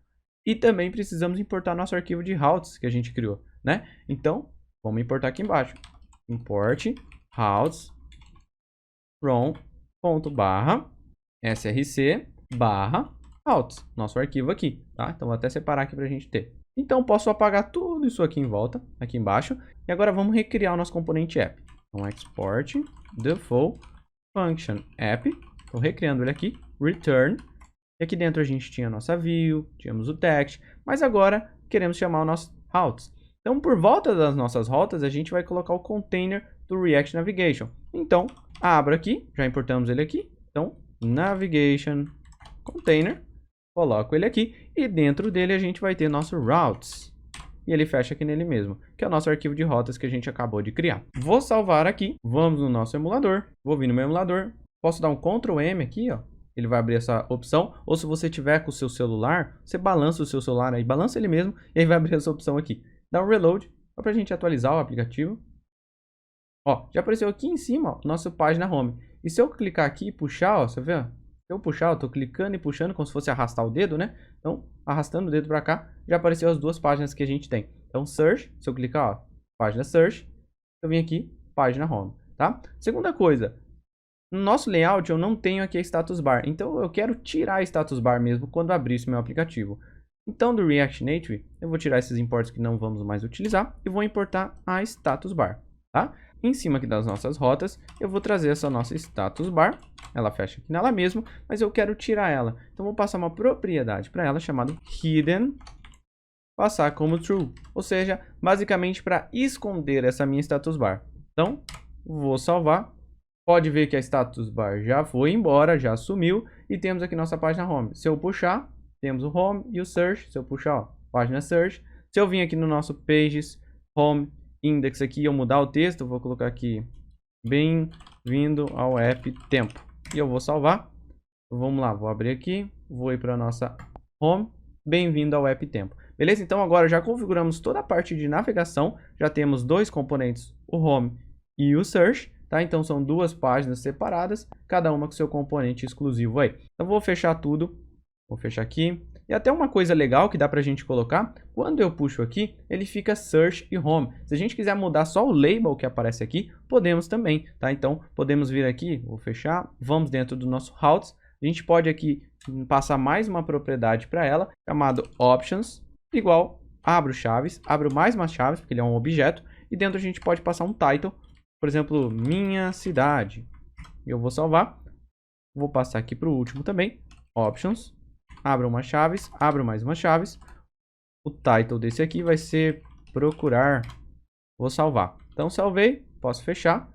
E também precisamos importar nosso arquivo de routes que a gente criou, né? Então vamos importar aqui embaixo. Import routes from .src routes, nosso arquivo aqui, tá? Então vou até separar aqui para a gente ter. Então posso apagar tudo isso aqui em volta, aqui embaixo. E agora vamos recriar o nosso componente app. Então export default function app. Estou recriando ele aqui, return. E aqui dentro a gente tinha a nossa view, tínhamos o text, mas agora queremos chamar o nosso routes. Então, por volta das nossas rotas, a gente vai colocar o container do React Navigation. Então, abro aqui, já importamos ele aqui. Então, Navigation Container, coloco ele aqui e dentro dele a gente vai ter nosso routes. E ele fecha aqui nele mesmo, que é o nosso arquivo de rotas que a gente acabou de criar. Vou salvar aqui, vamos no nosso emulador, vou vir no meu emulador, posso dar um Ctrl M aqui, ó. Ele vai abrir essa opção, ou se você tiver com o seu celular, você balança o seu celular aí, balança ele mesmo e aí vai abrir essa opção aqui. Dá um reload, só pra gente atualizar o aplicativo. Ó, já apareceu aqui em cima, ó, nossa página home. E se eu clicar aqui e puxar, ó, você vê, ó? Se eu puxar, eu tô clicando e puxando como se fosse arrastar o dedo, né? Então, arrastando o dedo pra cá, já apareceu as duas páginas que a gente tem. Então, search, se eu clicar, ó, página search, eu vim aqui, página home, tá? Segunda coisa, no nosso layout eu não tenho aqui a status bar. Então, eu quero tirar a status bar mesmo quando abrir esse meu aplicativo. Então, do React Native, eu vou tirar esses imports que não vamos mais utilizar e vou importar a status bar, tá? Em cima aqui das nossas rotas, eu vou trazer essa nossa status bar. Ela fecha aqui nela mesmo, mas eu quero tirar ela. Então, vou passar uma propriedade para ela chamada hidden, passar como true. Ou seja, basicamente para esconder essa minha status bar. Então, vou salvar. Pode ver que a status bar já foi embora, já sumiu. E temos aqui nossa página home. Se eu puxar, temos o Home e o Search. Se eu puxar, ó, página Search. Se eu vir aqui no nosso Pages, Home, Index aqui e eu mudar o texto, eu vou colocar aqui, bem-vindo ao app Tempo. E eu vou salvar. Vamos lá, vou abrir aqui, vou ir para a nossa Home, bem-vindo ao app Tempo. Beleza? Então agora já configuramos toda a parte de navegação, já temos dois componentes, o Home e o Search, tá? Então são duas páginas separadas, cada uma com seu componente exclusivo aí. Então vou fechar tudo, vou fechar aqui. E até uma coisa legal que dá pra gente colocar, quando eu puxo aqui, ele fica Search e Home. Se a gente quiser mudar só o label que aparece aqui, podemos também, tá? Então podemos vir aqui, vou fechar, vamos dentro do nosso Routes. A gente pode aqui passar mais uma propriedade para ela, chamado Options, igual, abro chaves, abro mais umas chaves, porque ele é um objeto, e dentro a gente pode passar um title, por exemplo, minha cidade. Eu vou salvar, vou passar aqui para o último também, Options, abro umas chaves, abro mais umas chaves, o title desse aqui vai ser procurar, vou salvar. Então salvei, posso fechar.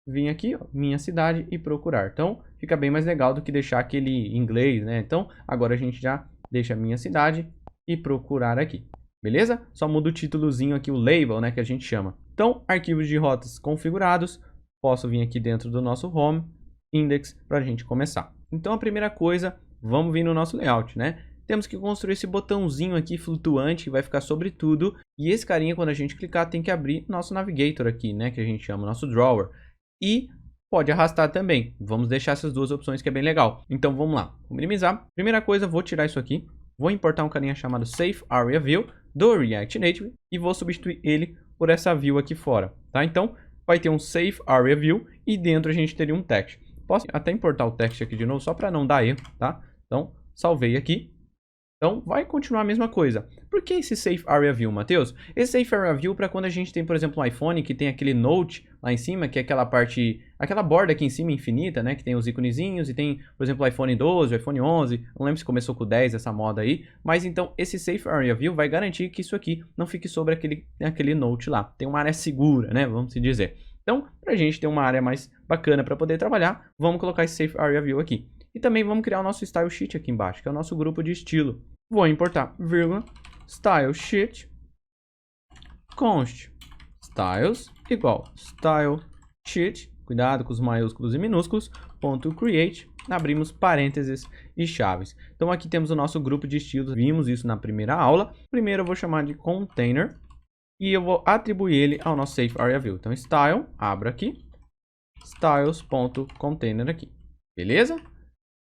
Vim aqui, ó, minha cidade e procurar. Então, fica bem mais legal do que deixar aquele inglês, né? Então, agora a gente já deixa minha cidade e procurar aqui. Beleza? Só muda o títulozinho aqui, o label, né? Que a gente chama. Então, arquivos de rotas configurados. Posso vir aqui dentro do nosso Home, Index, para a gente começar. Então, a primeira coisa, vamos vir no nosso layout, né? Temos que construir esse botãozinho aqui flutuante que vai ficar sobre tudo. E esse carinha, quando a gente clicar, tem que abrir nosso Navigator aqui, né? Que a gente chama nosso Drawer. E pode arrastar também. Vamos deixar essas duas opções que é bem legal. Então vamos lá. Vou minimizar. Primeira coisa, vou tirar isso aqui. Vou importar um carinha chamado Safe Area View do React Native. E vou substituir ele por essa view aqui fora. Tá? Então vai ter um Safe Area View e dentro a gente teria um text. Posso até importar o text aqui de novo só para não dar erro. Tá? Então salvei aqui. Então, vai continuar a mesma coisa. Por que esse Safe Area View, Matheus? Esse Safe Area View para quando a gente tem, por exemplo, um iPhone que tem aquele Note lá em cima, que é aquela parte, aquela borda aqui em cima infinita, né? Que tem os iconezinhos e tem, por exemplo, o iPhone 12, o iPhone 11. Não lembro se começou com o 10, essa moda aí. Mas então, esse Safe Area View vai garantir que isso aqui não fique sobre aquele Note lá. Tem uma área segura, né? Vamos se dizer. Então, para a gente ter uma área mais bacana para poder trabalhar, vamos colocar esse Safe Area View aqui. E também vamos criar o nosso Style Sheet aqui embaixo, que é o nosso grupo de estilo. Vou importar, vírgula, Style Sheet, const, styles, igual, Style Sheet, cuidado com os maiúsculos e minúsculos, ponto create, abrimos parênteses e chaves. Então aqui temos o nosso grupo de estilos, vimos isso na primeira aula. Primeiro eu vou chamar de container e eu vou atribuir ele ao nosso Safe Area View. Então style, abro aqui, styles.container aqui, beleza?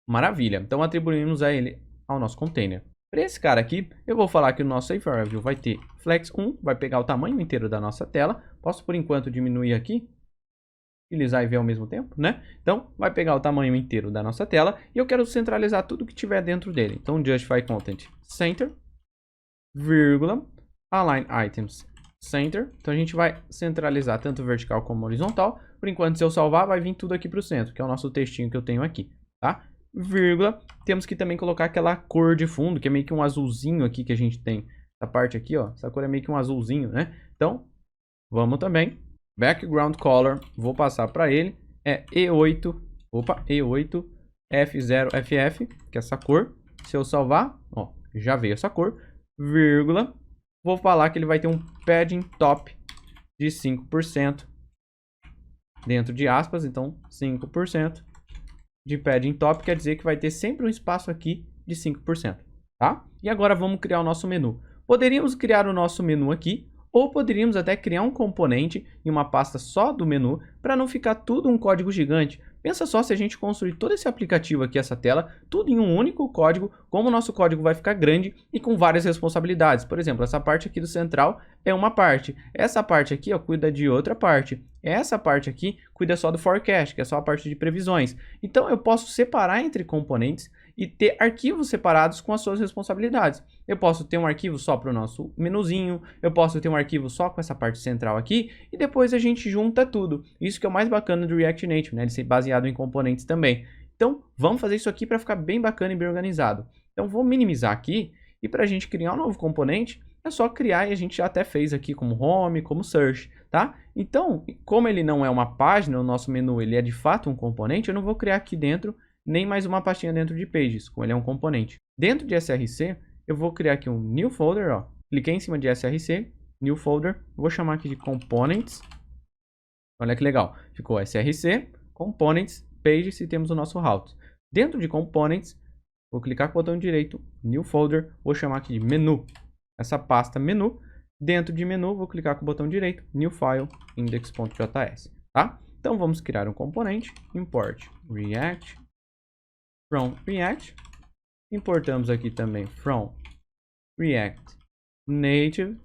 Maravilha, então atribuímos a ele ao nosso container. Para esse cara aqui, eu vou falar que o nosso Safe Area View vai ter flex 1, vai pegar o tamanho inteiro da nossa tela. Posso por enquanto diminuir aqui, utilizar e ver ao mesmo tempo, né? Então, vai pegar o tamanho inteiro da nossa tela e eu quero centralizar tudo que tiver dentro dele. Então, Justify Content Center, vírgula, Align Items Center. Então, a gente vai centralizar tanto vertical como horizontal. Por enquanto, se eu salvar, vai vir tudo aqui para o centro, que é o nosso textinho que eu tenho aqui, tá? Vírgula, temos que também colocar aquela cor de fundo, que é meio que um azulzinho aqui que a gente tem. Essa parte aqui, ó, essa cor é meio que um azulzinho, né? Então, vamos também. Background Color, vou passar para ele, é E8, E8, F0FF, que é essa cor. Se eu salvar, ó, já veio essa cor, vírgula, vou falar que ele vai ter um padding top de 5%, dentro de aspas, então 5%. De padding top quer dizer que vai ter sempre um espaço aqui de 5%, tá? E agora vamos criar o nosso menu. Poderíamos criar o nosso menu aqui, ou poderíamos até criar um componente em uma pasta só do menu, para não ficar tudo um código gigante. Pensa só se a gente construir todo esse aplicativo aqui, essa tela, tudo em um único código, como o nosso código vai ficar grande e com várias responsabilidades. Por exemplo, essa parte aqui do central é uma parte. Essa parte aqui, ó, cuida de outra parte. Essa parte aqui cuida só do forecast, que é só a parte de previsões. Então, eu posso separar entre componentes e ter arquivos separados com as suas responsabilidades. Eu posso ter um arquivo só para o nosso menuzinho, eu posso ter um arquivo só com essa parte central aqui, e depois a gente junta tudo. Isso que é o mais bacana do React Native, né? Ele ser baseado em componentes também. Então, vamos fazer isso aqui para ficar bem bacana e bem organizado. Então, vou minimizar aqui, e para a gente criar um novo componente, é só criar, e a gente já até fez aqui como Home, como Search, tá? Então, como ele não é uma página, o nosso menu ele é de fato um componente, eu não vou criar aqui dentro nem mais uma pastinha dentro de Pages, como ele é um componente. Dentro de SRC, eu vou criar aqui um new folder, ó. Cliquei em cima de SRC, new folder, vou chamar aqui de components. Olha que legal, ficou SRC, components, Pages e temos o nosso route. Dentro de components, vou clicar com o botão direito, new folder, vou chamar aqui de menu. Essa pasta menu, dentro de menu, vou clicar com o botão direito, new file, index.js, tá? Então vamos criar um componente, import react from react. Importamos aqui também from React Native.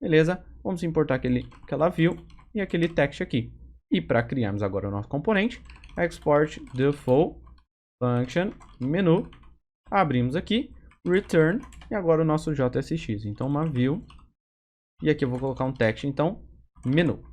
Beleza? Vamos importar aquela view e aquele text aqui. E para criarmos agora o nosso componente, export default function menu. Abrimos aqui, return e agora o nosso JSX. Então uma view e aqui eu vou colocar um text, então menu.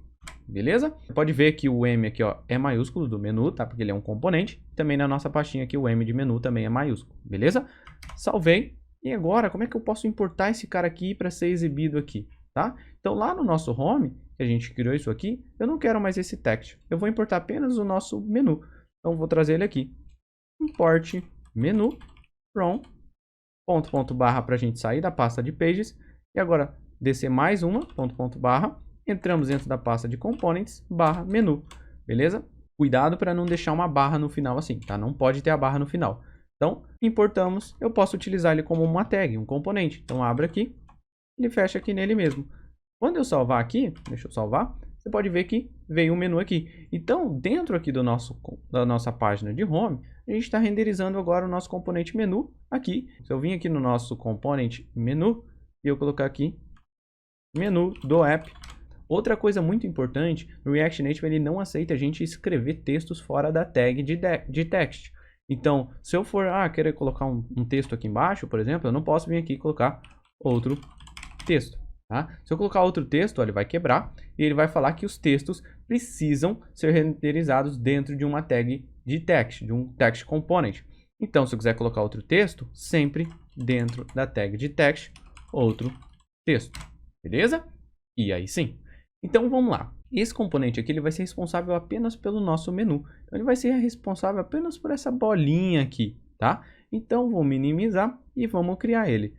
Beleza? Você pode ver que o M aqui, ó, é maiúsculo do menu, tá? Porque ele é um componente. Também na nossa pastinha aqui o M de menu também é maiúsculo. Beleza? Salvei. E agora, como é que eu posso importar esse cara aqui para ser exibido aqui, tá? Então lá no nosso home, que a gente criou isso aqui, eu não quero mais esse text. Eu vou importar apenas o nosso menu. Então vou trazer ele aqui. Import menu from ponto barra para a gente sair da pasta de pages. E agora descer mais uma ponto barra. Entramos dentro da pasta de components, barra menu, beleza? Cuidado para não deixar uma barra no final assim, tá? Não pode ter a barra no final. Então, importamos, eu posso utilizar ele como uma tag, um componente. Então, abro aqui, ele fecha aqui nele mesmo. Quando eu salvar aqui, deixa eu salvar, você pode ver que veio um menu aqui. Então, dentro aqui da nossa página de home, a gente está renderizando agora o nosso componente menu aqui. Se eu vim aqui no nosso componente menu, e eu colocar aqui, menu do app. Outra coisa muito importante, no React Native ele não aceita a gente escrever textos fora da tag de text. Então, se eu for querer colocar um texto aqui embaixo, por exemplo, eu não posso vir aqui e colocar outro texto. Tá? Se eu colocar outro texto, ó, ele vai quebrar e ele vai falar que os textos precisam ser renderizados dentro de uma tag de text, de um text component. Então, se eu quiser colocar outro texto, sempre dentro da tag de text, outro texto. Beleza? E aí sim. Então vamos lá, esse componente aqui ele vai ser responsável apenas pelo nosso menu, então, ele vai ser responsável apenas por essa bolinha aqui, tá? Então vou minimizar e vamos criar ele.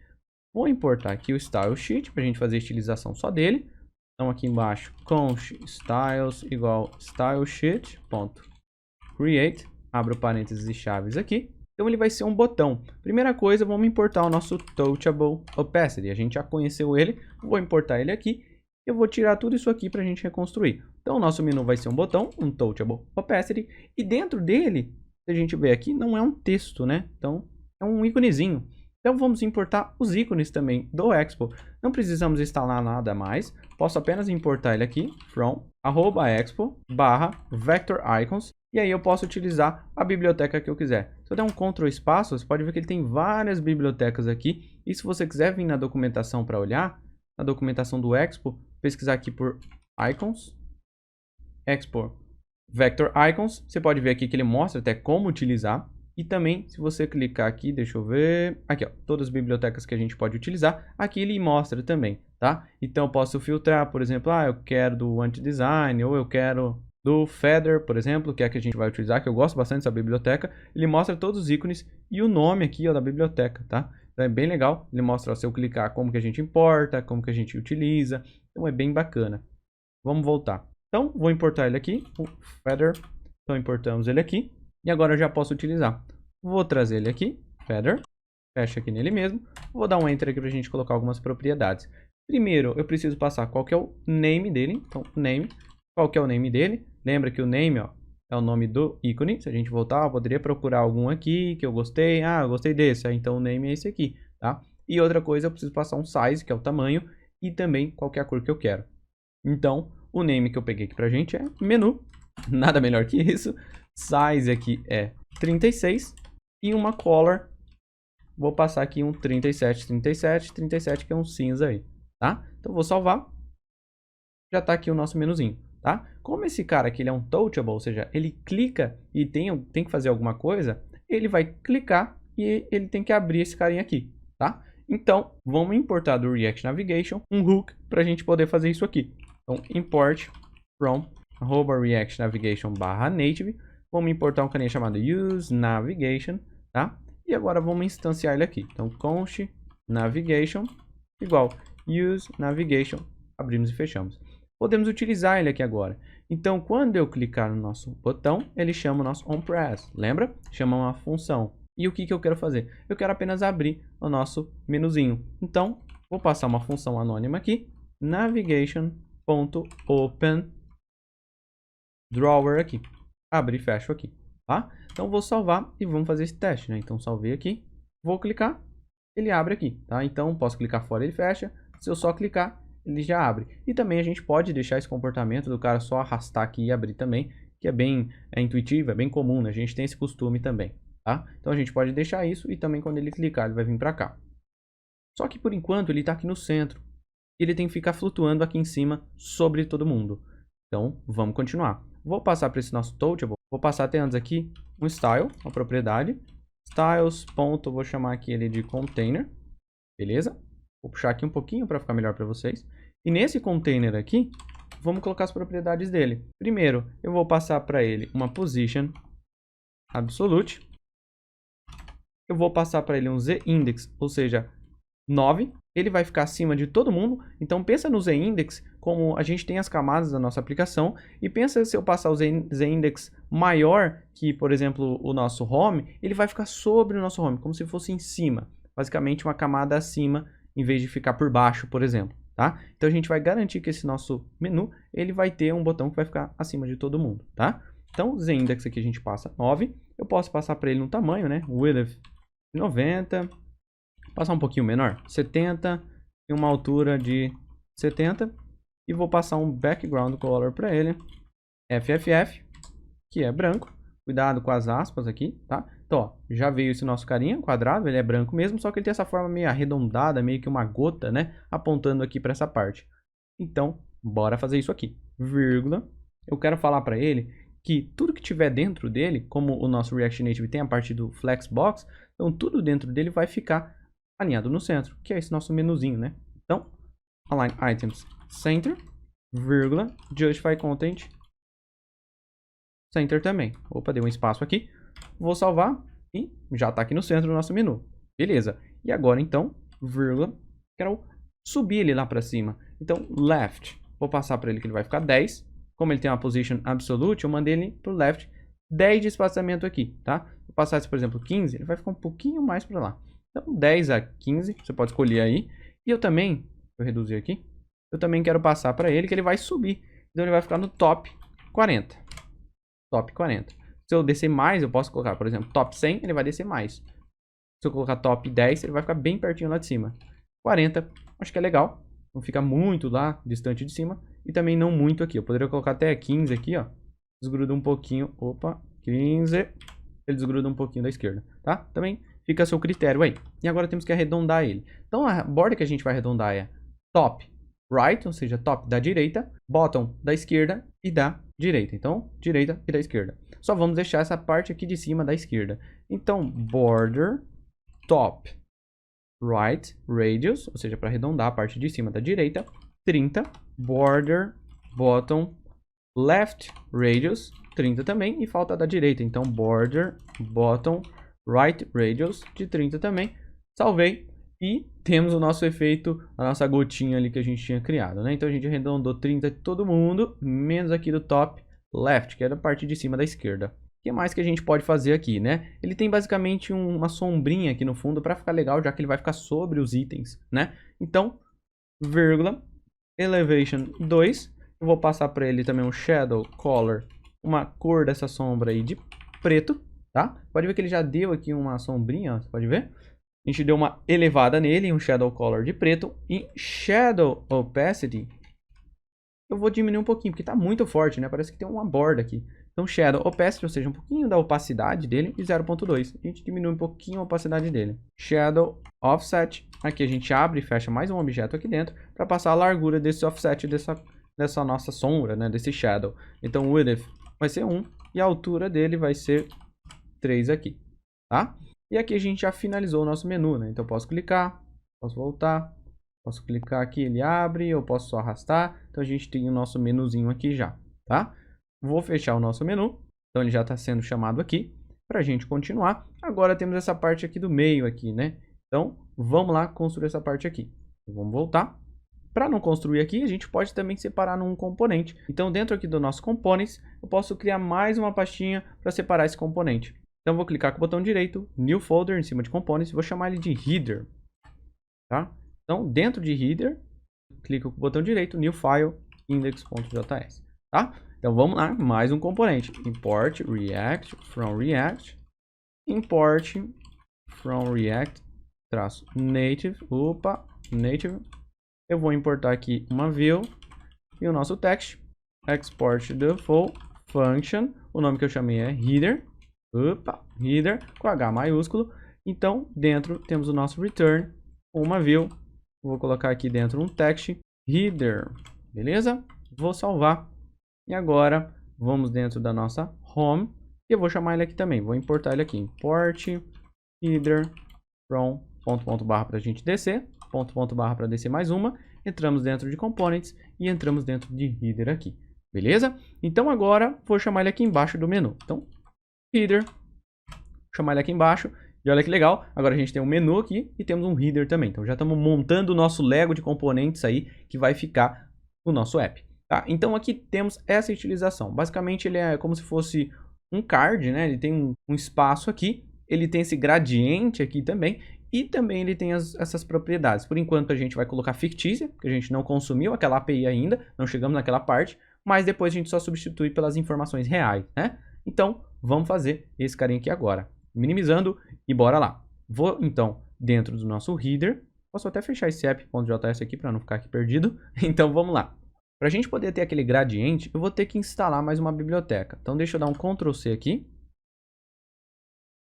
Vou importar aqui o style sheet para a gente fazer a estilização só dele. Então aqui embaixo const styles igual style sheet.create, abro parênteses e chaves aqui. Então ele vai ser um botão. Primeira coisa, vamos importar o nosso touchable opacity, a gente já conheceu ele, vou importar ele aqui. Eu vou tirar tudo isso aqui para a gente reconstruir. Então, o nosso menu vai ser um botão, um touchable opacity. E dentro dele, se a gente ver aqui, não é um texto, né? Então, é um íconezinho. Então, vamos importar os ícones também do Expo. Não precisamos instalar nada mais. Posso apenas importar ele aqui, from @expo /vector icons. E aí eu posso utilizar a biblioteca que eu quiser. Se eu der um Ctrl espaço, você pode ver que ele tem várias bibliotecas aqui. E se você quiser vir na documentação para olhar, na documentação do Expo, pesquisar aqui por icons, export vector icons, você pode ver aqui que ele mostra até como utilizar. E também, se você clicar aqui, deixa eu ver, aqui ó, todas as bibliotecas que a gente pode utilizar, aqui ele mostra também, tá? Então eu posso filtrar, por exemplo, eu quero do anti-design, ou eu quero do Feather, por exemplo, que é a que a gente vai utilizar, que eu gosto bastante dessa biblioteca. Ele mostra todos os ícones e o nome aqui ó, da biblioteca, tá? Então é bem legal, ele mostra, ó, se eu clicar, como que a gente importa, como que a gente utiliza. Então é bem bacana. Vamos voltar. Então, vou importar ele aqui, o Feather. Então importamos ele aqui. E agora eu já posso utilizar. Vou trazer ele aqui, Feather. Fecha aqui nele mesmo. Vou dar um Enter aqui para a gente colocar algumas propriedades. Primeiro, eu preciso passar qual que é o name dele. Então, name. Qual que é o name dele? Lembra que o name, ó, é o nome do ícone. Se a gente voltar, eu poderia procurar algum aqui que eu gostei. Eu gostei desse. Então, o name é esse aqui, tá? E outra coisa, eu preciso passar um size, que é o tamanho. E também qual que é a cor que eu quero. Então, o name que eu peguei aqui pra gente é menu. Nada melhor que isso. Size aqui é 36. E uma color. Vou passar aqui um 37, 37, 37, que é um cinza aí, tá? Então, vou salvar. Já tá aqui o nosso menuzinho, tá? Como esse cara aqui ele é um touchable, ou seja, ele clica e tem que fazer alguma coisa, ele vai clicar e ele tem que abrir esse carinha aqui, tá? Então, vamos importar do React Navigation um hook para a gente poder fazer isso aqui. Então, import from @react navigation /native. Vamos importar um carinha chamado useNavigation, tá? E agora vamos instanciar ele aqui. Então, const navigation igual useNavigation. Abrimos e fechamos. Podemos utilizar ele aqui agora. Então, quando eu clicar no nosso botão, ele chama o nosso onPress. Lembra? Chama uma função. E o que eu quero fazer? Eu quero apenas abrir o nosso menuzinho. Então, vou passar uma função anônima aqui. Navigation.open drawer aqui. Abro e fecho aqui. Tá? Então, vou salvar e vamos fazer esse teste, né? Então, salvei aqui. Vou clicar. Ele abre aqui, tá? Então, posso clicar fora, ele fecha. Se eu só clicar, ele já abre. E também a gente pode deixar esse comportamento do cara só arrastar aqui e abrir também, que é bem intuitivo, é bem comum, né? A gente tem esse costume também, tá? Então a gente pode deixar isso e também quando ele clicar, ele vai vir para cá. Só que por enquanto ele está aqui no centro. Ele tem que ficar flutuando aqui em cima sobre todo mundo. Então vamos continuar. Vou passar para esse nosso touchable. Vou passar até antes aqui um style, uma propriedade. Styles. Vou chamar aqui ele de container. Beleza? Vou puxar aqui um pouquinho para ficar melhor para vocês. E nesse container aqui, vamos colocar as propriedades dele. Primeiro, eu vou passar para ele uma position absolute. Eu vou passar para ele um z-index, ou seja, 9. Ele vai ficar acima de todo mundo. Então, pensa no z-index como a gente tem as camadas da nossa aplicação. E pensa se eu passar o z-index maior que, por exemplo, o nosso home, ele vai ficar sobre o nosso home, como se fosse em cima. Basicamente, uma camada acima, em vez de ficar por baixo, por exemplo, tá? Então, a gente vai garantir que esse nosso menu, ele vai ter um botão que vai ficar acima de todo mundo, tá? Então, z-index aqui a gente passa 9. Eu posso passar para ele no tamanho, né? Width 90. Passar um pouquinho menor, 70. E uma altura de 70. E vou passar um background color para ele. FFF, que é branco. Cuidado com as aspas aqui, tá? Então, ó, já veio esse nosso carinha quadrado, ele é branco mesmo, só que ele tem essa forma meio arredondada, meio que uma gota, né? Apontando aqui para essa parte. Então, bora fazer isso aqui. Vírgula. Eu quero falar para ele que tudo que tiver dentro dele, como o nosso React Native tem a parte do Flexbox, então tudo dentro dele vai ficar alinhado no centro, que é esse nosso menuzinho, né? Então, align items center, vírgula, justify content center também. Opa, deu um espaço aqui. Vou salvar e já está aqui no centro do nosso menu. Beleza. E agora, então, vírgula, quero subir ele lá para cima. Então, left. Vou passar para ele que ele vai ficar 10. Como ele tem uma position absolute, eu mandei ele para o left 10 de espaçamento aqui, tá? Vou passar esse, por exemplo, 15, ele vai ficar um pouquinho mais para lá. Então, 10 a 15, você pode escolher aí. E eu também, vou reduzir aqui, eu também quero passar para ele que ele vai subir. Então, ele vai ficar no top 40. Top 40. Se eu descer mais, eu posso colocar, por exemplo, top 100, ele vai descer mais. Se eu colocar top 10, ele vai ficar bem pertinho lá de cima. 40, acho que é legal. Não fica muito lá, distante de cima. E também não muito aqui. Eu poderia colocar até 15 aqui, ó. Desgruda um pouquinho. Opa, 15. Ele desgruda um pouquinho da esquerda, tá? Também fica a seu critério aí. E agora temos que arredondar ele. Então, a borda que a gente vai arredondar é top right, ou seja, top da direita, bottom da esquerda e da direita. Então, direita e da esquerda. Só vamos deixar essa parte aqui de cima da esquerda. Então, border top right radius, ou seja, para arredondar a parte de cima da direita, 30. Border bottom left radius, 30 também. E falta da direita. Então, border bottom right radius de 30 também. Salvei. E temos o nosso efeito, a nossa gotinha ali que a gente tinha criado, né? Então a gente arredondou 30 de todo mundo, menos aqui do top left, que é da parte de cima da esquerda. O que mais que a gente pode fazer aqui, né? Ele tem basicamente uma sombrinha aqui no fundo para ficar legal, já que ele vai ficar sobre os itens, né? Então, vírgula, elevation 2. Eu vou passar para ele também um shadow color, uma cor dessa sombra aí de preto, tá? Pode ver que ele já deu aqui uma sombrinha, ó, você pode ver? A gente deu uma elevada nele, um shadow color de preto. E shadow opacity, eu vou diminuir um pouquinho, porque está muito forte, né? Parece que tem uma borda aqui. Então, shadow opacity, ou seja, um pouquinho da opacidade dele, e 0.2. A gente diminui um pouquinho a opacidade dele. Shadow offset, aqui a gente abre e fecha mais um objeto aqui dentro, para passar a largura desse offset, dessa nossa sombra, né? Desse shadow. Então, width vai ser 1, e a altura dele vai ser 3 aqui, tá? E aqui a gente já finalizou o nosso menu, né? Então eu posso clicar, posso voltar, posso clicar aqui, ele abre, eu posso só arrastar. Então a gente tem o nosso menuzinho aqui já, tá? Vou fechar o nosso menu Então ele já está sendo chamado aqui para a gente continuar. Agora temos essa parte aqui do meio aqui, né? Então vamos lá construir essa parte aqui. Vamos voltar. Para não construir aqui, a gente pode também separar num componente. Então dentro aqui do nosso components, eu posso criar mais uma pastinha para separar esse componente. Então vou clicar com o botão direito, New Folder em cima de Components, vou chamar ele de Header. Tá? Então dentro de Header, clico com o botão direito, New File, index.js. Tá? Então vamos lá, mais um componente. Import React from React. Import from React -native. Opa, native. Eu vou importar aqui uma view e o nosso text. Export the full function. O nome que eu chamei é header. Opa, header com H maiúsculo. Então dentro temos o nosso return, uma view. Vou colocar aqui dentro um text header. Beleza? Vou salvar. E agora, vamos dentro da nossa home. E eu vou chamar ele aqui também. Vou importar ele aqui. Import header from .. para a gente descer. .. para descer mais uma. Entramos dentro de components e entramos dentro de header aqui. Beleza? Então agora, vou chamar ele aqui embaixo do menu. Então, header. Vou chamar ele aqui embaixo. E olha que legal. Agora a gente tem um menu aqui e temos um header também. Então já estamos montando o nosso Lego de componentes aí que vai ficar no nosso app. Tá? Então aqui temos essa utilização. Basicamente ele é como se fosse um card, né? Ele tem um espaço aqui, ele tem esse gradiente aqui também, e também ele tem essas propriedades. Por enquanto a gente vai colocar fictícia, porque a gente não consumiu aquela API ainda, não chegamos naquela parte, mas depois a gente só substitui pelas informações reais, né? Então vamos fazer esse carinha aqui agora. Minimizando e bora lá. Vou então dentro do nosso header, posso até fechar esse app.js aqui para não ficar aqui perdido. Então vamos lá. Para a gente poder ter aquele gradiente, eu vou ter que instalar mais uma biblioteca. Então deixa eu dar um Ctrl C aqui.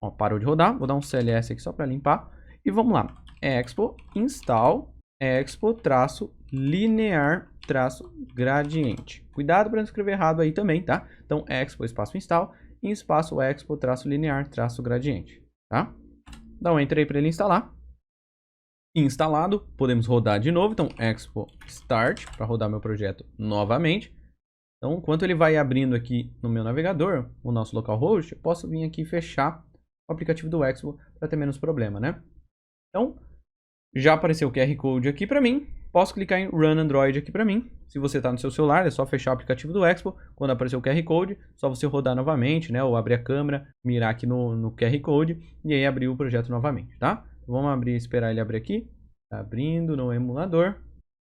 Ó, parou de rodar. Vou dar um CLS aqui só para limpar. E vamos lá. Expo install expo-linear-gradiente. Cuidado para não escrever errado aí também, tá? Então expo espaço install e espaço expo-linear-gradiente, tá? Dá um enter aí para ele instalar. Instalado, podemos rodar de novo. Então expo start para rodar meu projeto novamente. Então enquanto ele vai abrindo aqui no meu navegador, o nosso localhost, eu posso vir aqui e fechar o aplicativo do Expo para ter menos problema, né? Então já apareceu o QR Code aqui para mim. Posso clicar em Run Android aqui para mim. Se você está no seu celular, é só fechar o aplicativo do Expo. Quando aparecer o QR Code, só você rodar novamente, né? Ou abrir a câmera, mirar aqui no QR Code e aí abrir o projeto novamente, tá? Vamos abrir, esperar ele abrir aqui. Tá abrindo no emulador.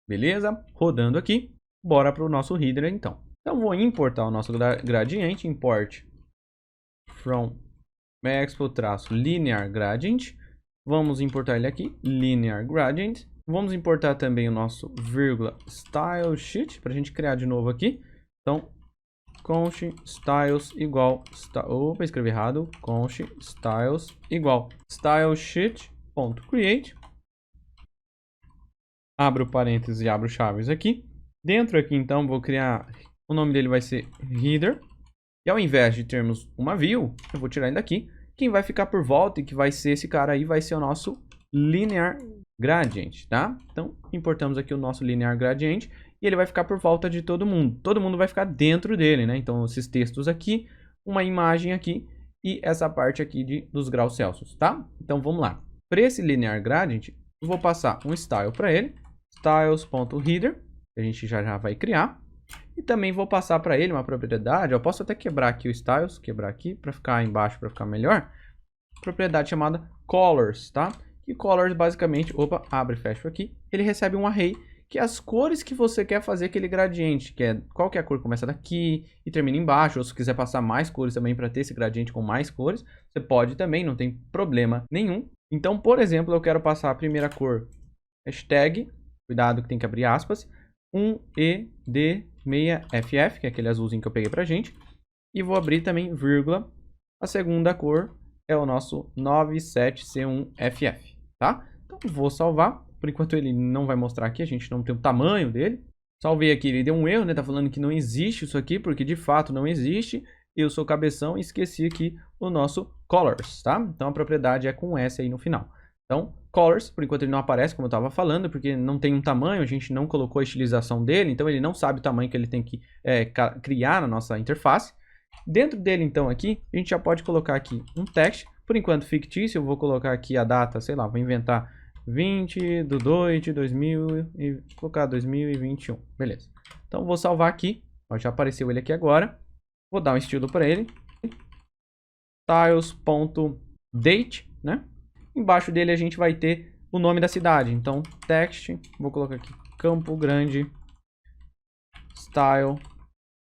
Beleza? Rodando aqui. Bora para o nosso header então. Então vou importar o nosso gradiente. Import from expo-linear gradient. Vamos importar ele aqui. Linear gradient. Vamos importar também o nosso style sheet para a gente criar de novo aqui. Então, const styles igual. Opa, escrevi errado. Const styles igual style sheet.create. Abro parênteses e abro chaves aqui. Dentro aqui, então, vou criar... O nome dele vai ser header. E ao invés de termos uma view, eu vou tirar ele daqui. Quem vai ficar por volta e que vai ser esse cara aí vai ser o nosso linear gradient, tá? Então, importamos aqui o nosso linear gradient. E ele vai ficar por volta de todo mundo. Todo mundo vai ficar dentro dele, né? Então, esses textos aqui, uma imagem aqui e essa parte aqui dos graus Celsius, tá? Então, vamos lá. Para esse linear gradient, eu vou passar um style para ele. Styles.header, que a gente já vai criar. E também vou passar para ele uma propriedade. Eu posso até quebrar aqui o styles, quebrar aqui para ficar embaixo, para ficar melhor. Propriedade chamada colors, tá? E colors basicamente, opa, abre e fecha aqui. Ele recebe um array, que é as cores que você quer fazer aquele gradiente, que é qual que é a cor que começa daqui e termina embaixo. Ou se quiser passar mais cores também para ter esse gradiente com mais cores, você pode também, não tem problema nenhum. Então, por exemplo, eu quero passar a primeira cor, hashtag, cuidado que tem que abrir aspas, 1ED6FF, que é aquele azulzinho que eu peguei pra gente. E vou abrir também vírgula. A segunda cor é o nosso 97C1FF, tá? Então vou salvar. Por enquanto ele não vai mostrar aqui, a gente não tem o tamanho dele. Salvei aqui, ele deu um erro, né? Tá falando que não existe isso aqui, porque de fato não existe. Eu sou cabeção e esqueci aqui o nosso colors, tá? Então a propriedade é com S aí no final. Então, colors, por enquanto ele não aparece, como eu estava falando, porque não tem um tamanho, a gente não colocou a estilização dele, então ele não sabe o tamanho que ele tem que criar na nossa interface. Dentro dele, então, aqui, a gente já pode colocar aqui um text. Por enquanto, fictício. Eu vou colocar aqui a data, sei lá, vou inventar 20/2/2000 e vou colocar 2021. Beleza. Então, vou salvar aqui. Ó, já apareceu ele aqui agora. Vou dar um estilo para ele. Styles.date, né? Embaixo dele a gente vai ter o nome da cidade. Então, text, vou colocar aqui Campo Grande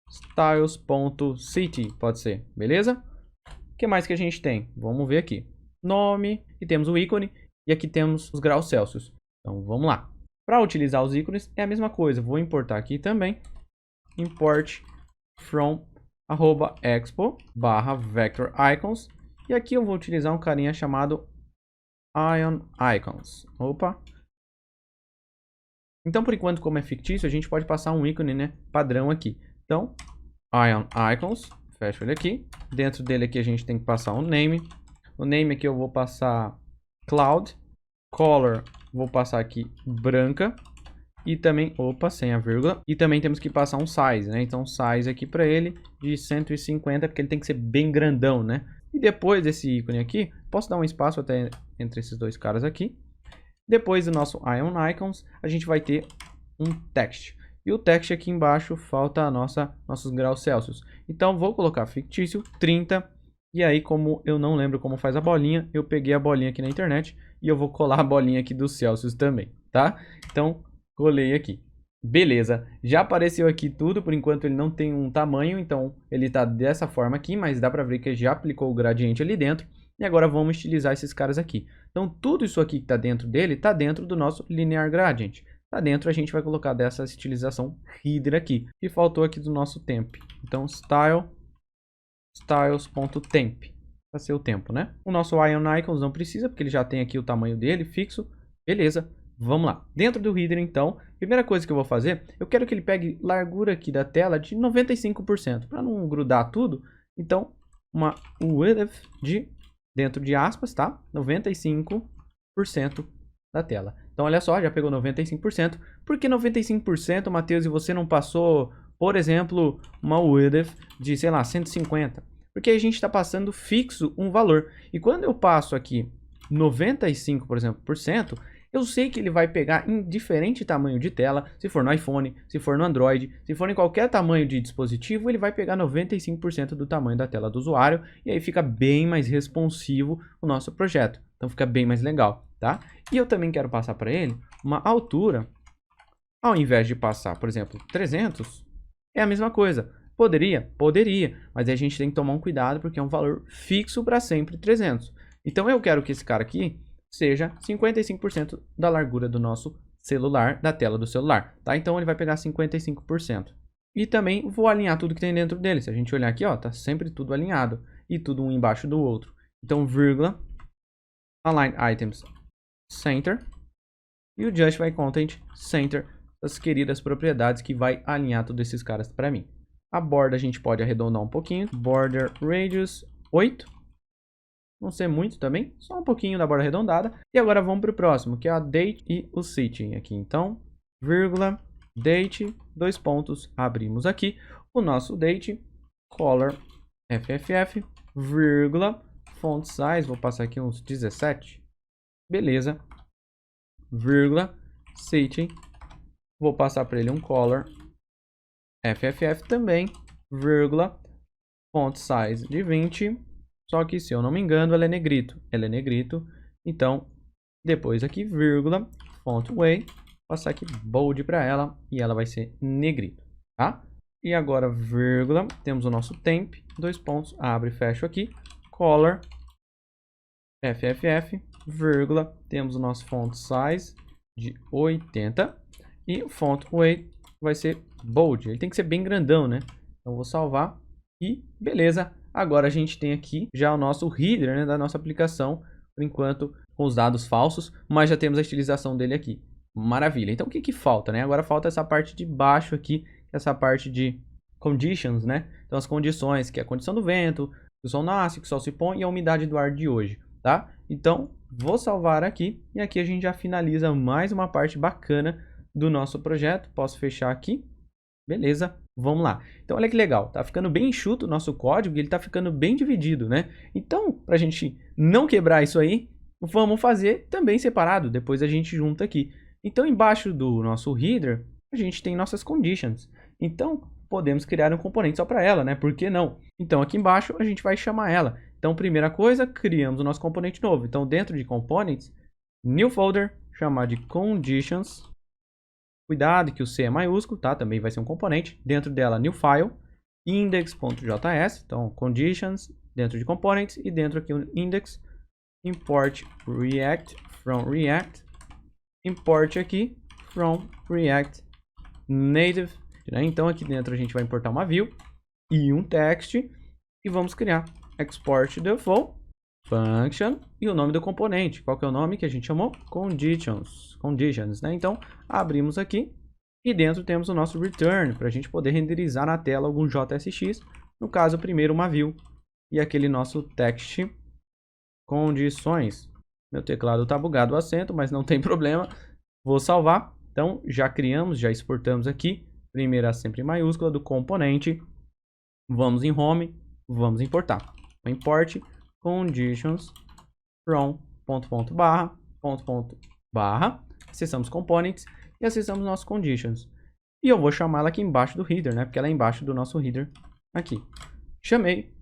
styles.city, pode ser, beleza? O que mais que a gente tem? Vamos ver aqui. Nome, e temos o ícone, e aqui temos os graus Celsius. Então, vamos lá. Para utilizar os ícones, é a mesma coisa. Vou importar aqui também. Import from @expo/vector_icons. E aqui eu vou utilizar um carinha chamado Ion Icons. Opa. Então, por enquanto, como é fictício, a gente pode passar um ícone, né, padrão aqui. Então, Ion Icons, fecho ele aqui. Dentro dele aqui a gente tem que passar um name. O name aqui eu vou passar Cloud. Color, vou passar aqui branca. E também, opa, sem a vírgula. E também temos que passar um size, né? Então, size aqui para ele de 150, porque ele tem que ser bem grandão, né? E depois desse ícone aqui, posso dar um espaço até entre esses dois caras aqui. Depois do nosso Ion Icons, a gente vai ter um text. E o text aqui embaixo falta nossos graus Celsius. Então, vou colocar fictício 30. E aí, como eu não lembro como faz a bolinha, eu peguei a bolinha aqui na internet e eu vou colar a bolinha aqui dos Celsius também, tá? Então, colei aqui. Beleza, já apareceu aqui tudo, por enquanto ele não tem um tamanho, então ele tá dessa forma aqui, mas dá pra ver que já aplicou o gradiente ali dentro. E agora vamos estilizar esses caras aqui. Então tudo isso aqui que tá dentro dele, tá dentro do nosso Linear Gradient. Tá dentro, a gente vai colocar dessa estilização header aqui, que faltou aqui do nosso temp. Então styles.temp, para ser o tempo, né? O nosso Ion Icons não precisa, porque ele já tem aqui o tamanho dele fixo. Beleza. Vamos lá. Dentro do header, então, primeira coisa que eu vou fazer, eu quero que ele pegue largura aqui da tela de 95%, para não grudar tudo. Então, uma width de, dentro de aspas, tá? 95% da tela. Então, olha só, já pegou 95%. Por que 95%, Matheus, e você não passou, por exemplo, uma width de, sei lá, 150? Porque a gente está passando fixo um valor. E quando eu passo aqui 95%, por exemplo, eu sei que ele vai pegar em diferente tamanho de tela, se for no iPhone, se for no Android, se for em qualquer tamanho de dispositivo, ele vai pegar 95% do tamanho da tela do usuário, e aí fica bem mais responsivo o nosso projeto. Então fica bem mais legal, tá? E eu também quero passar para ele uma altura, ao invés de passar, por exemplo, 300, é a mesma coisa. Poderia? Poderia, mas aí a gente tem que tomar um cuidado, porque é um valor fixo para sempre 300. Então eu quero que esse cara aqui seja 55% da largura do nosso celular, da tela do celular, tá? Então ele vai pegar 55%. E também vou alinhar tudo que tem dentro dele. Se a gente olhar aqui, ó, tá sempre tudo alinhado e tudo um embaixo do outro. Então, vírgula, align items center e o justify content center, as queridas propriedades que vai alinhar todos esses caras para mim. A borda a gente pode arredondar um pouquinho, border radius 8. Não ser muito também, só um pouquinho da borda arredondada. E agora vamos para o próximo, que é a date e o city aqui. Então, vírgula, date, dois pontos, abrimos aqui o nosso date, color, FFF, vírgula, font size, vou passar aqui uns 17. Beleza. Vírgula, city, vou passar para ele um color, FFF também, vírgula, font size de 20. Só que, se eu não me engano, ela é negrito. Ela é negrito. Então, depois aqui, vírgula, font weight. Passar aqui bold para ela e ela vai ser negrito, tá? E agora, vírgula, temos o nosso temp. Dois pontos, abre e fecha aqui. Color, FFF, vírgula, temos o nosso font size de 80. E font weight vai ser bold. Ele tem que ser bem grandão, né? Então, vou salvar e beleza. Agora a gente tem aqui já o nosso header, né, da nossa aplicação, por enquanto com os dados falsos, mas já temos a estilização dele aqui. Maravilha. Então o que falta, né? Agora falta essa parte de baixo aqui, essa parte de conditions, né? Então as condições, que é a condição do vento, que o sol nasce, que o sol se põe e a umidade do ar de hoje, tá? Então vou salvar aqui e aqui a gente já finaliza mais uma parte bacana do nosso projeto. Posso fechar aqui. Beleza. Vamos lá. Então, olha que legal. Tá ficando bem enxuto o nosso código e ele tá ficando bem dividido, né? Então, para a gente não quebrar isso aí, vamos fazer também separado. Depois a gente junta aqui. Então, embaixo do nosso header, a gente tem nossas conditions. Então, podemos criar um componente só para ela, né? Por que não? Então, aqui embaixo, a gente vai chamar ela. Então, primeira coisa, criamos o nosso componente novo. Então, dentro de components, new folder, chamar de conditions. Cuidado que o C é maiúsculo, tá? Também vai ser um componente. Dentro dela, new file, index.js. Então, conditions, dentro de components. E dentro aqui o index, import react from react. Import aqui from react native. Né? Então, aqui dentro a gente vai importar uma view e um text. E vamos criar export default function e o nome do componente. Qual que é o nome que a gente chamou? Conditions, né? Então, abrimos aqui e dentro temos o nosso return para a gente poder renderizar na tela algum JSX. No caso, primeiro uma view e aquele nosso text condições. Meu teclado está bugado o acento, mas não tem problema. Vou salvar. Então, já criamos, já exportamos aqui. Primeira sempre maiúscula do componente. Vamos em home, vamos importar. Import conditions from ... acessamos components e acessamos nossos conditions. E eu vou chamá-la aqui embaixo do header, né? Porque ela é embaixo do nosso header aqui. Chamei.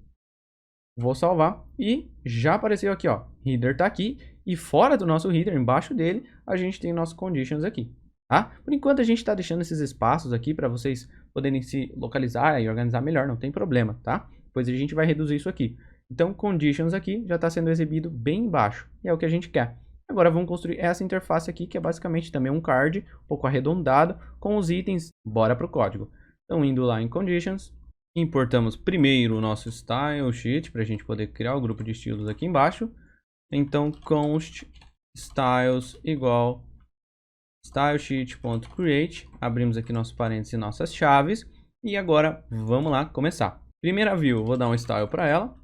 Vou salvar e já apareceu aqui, ó. Header tá aqui e fora do nosso header, embaixo dele, a gente tem nossos conditions aqui, tá? Por enquanto a gente está deixando esses espaços aqui para vocês poderem se localizar e organizar melhor, não tem problema, tá? Depois a gente vai reduzir isso aqui. Então, conditions aqui já está sendo exibido bem embaixo. E é o que a gente quer. Agora vamos construir essa interface aqui, que é basicamente também um card, um pouco arredondado, com os itens. Bora para o código. Então, indo lá em conditions, importamos primeiro o nosso style sheet, para a gente poder criar o grupo de estilos aqui embaixo. Então, const styles igual stylesheet.create. Abrimos aqui nossos parênteses e nossas chaves. E agora, vamos lá começar. Primeira view, vou dar um style para ela.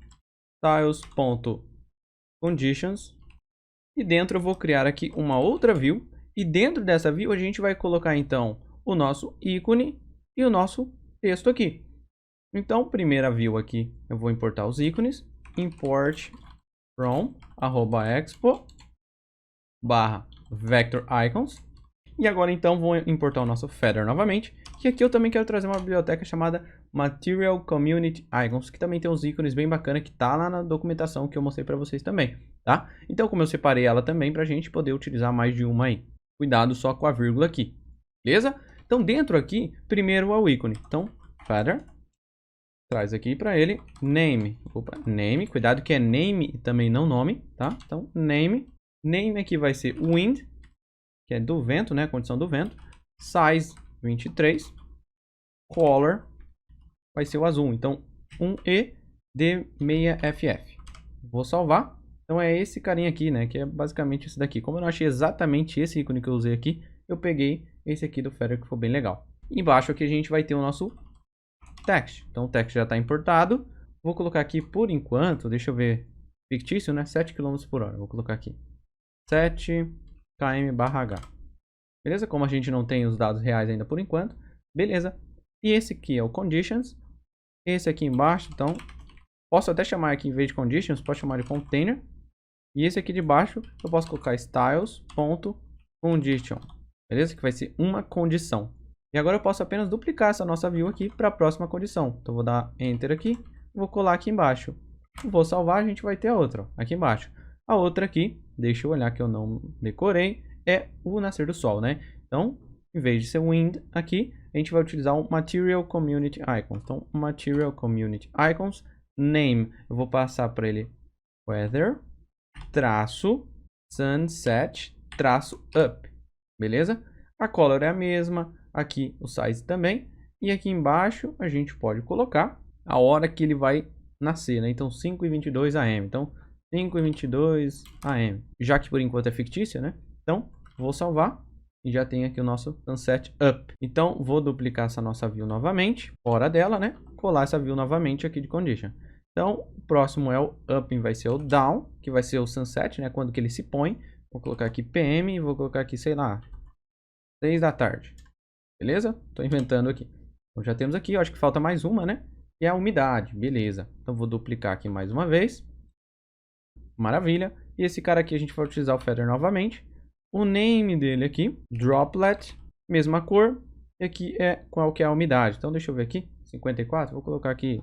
Styles.conditions e dentro eu vou criar aqui uma outra view e dentro dessa view a gente vai colocar então o nosso ícone e o nosso texto aqui. Então, primeira view aqui eu vou importar os ícones, import from @expo /vector icons e agora então vou importar o nosso feather novamente. E aqui eu também quero trazer uma biblioteca chamada Material Community Icons, que também tem uns ícones bem bacana que tá lá na documentação que eu mostrei para vocês também, tá? Então, como eu separei ela também pra gente poder utilizar mais de uma aí. Cuidado só com a vírgula aqui, beleza? Então, dentro aqui, primeiro é o ícone. Então, feather, traz aqui para ele name. Opa, name, cuidado que é name e também não nome, tá? Então, name. Name aqui vai ser wind, que é do vento, né? Condição do vento. Size 23. Color vai ser o azul. Então, 1ED6FF. Vou salvar. Então, é esse carinha aqui, né? Que é basicamente esse daqui. Como eu não achei exatamente esse ícone que eu usei aqui, eu peguei esse aqui do Feather, que foi bem legal. Embaixo aqui a gente vai ter o nosso text. Então, o text já está importado. Vou colocar aqui por enquanto, deixa eu ver, fictício, né? 7 km por hora. Vou colocar aqui 7 km/h. Beleza? Como a gente não tem os dados reais ainda por enquanto. Beleza. E esse aqui é o conditions. Esse aqui embaixo, então, posso até chamar aqui, em vez de conditions, posso chamar de container. E esse aqui de baixo, eu posso colocar styles.condition. Beleza? Que vai ser uma condição. E agora eu posso apenas duplicar essa nossa view aqui para a próxima condição. Então, vou dar Enter aqui. Vou colar aqui embaixo. Vou salvar, a gente vai ter a outra, ó, aqui embaixo. A outra aqui, deixa eu olhar que eu não decorei, é o nascer do sol, né? Então, em vez de ser wind aqui, a gente vai utilizar o Material Community Icons. Então, Material Community Icons, name, eu vou passar para ele weather, traço, sunset, traço up, beleza? A color é a mesma, aqui o size também, e aqui embaixo a gente pode colocar a hora que ele vai nascer, né? Então, 5h22 AM. Então, 5h22 AM. Já que por enquanto é fictícia, né? Então, vou salvar. E já tem aqui o nosso sunset up. Então, vou duplicar essa nossa view novamente. Fora dela, né? Colar essa view novamente aqui de condition. Então, o próximo é o up, vai ser o down, que vai ser o sunset, né? Quando que ele se põe. Vou colocar aqui PM e vou colocar aqui, sei lá, 6 da tarde. Beleza? Tô inventando aqui. Então já temos aqui, eu acho que falta mais uma, né? Que é a umidade, beleza. Então vou duplicar aqui mais uma vez. Maravilha. E esse cara aqui a gente vai utilizar o feather novamente. O name dele aqui, droplet, mesma cor. E aqui é qual que é a umidade. Então deixa eu ver aqui, 54, vou colocar aqui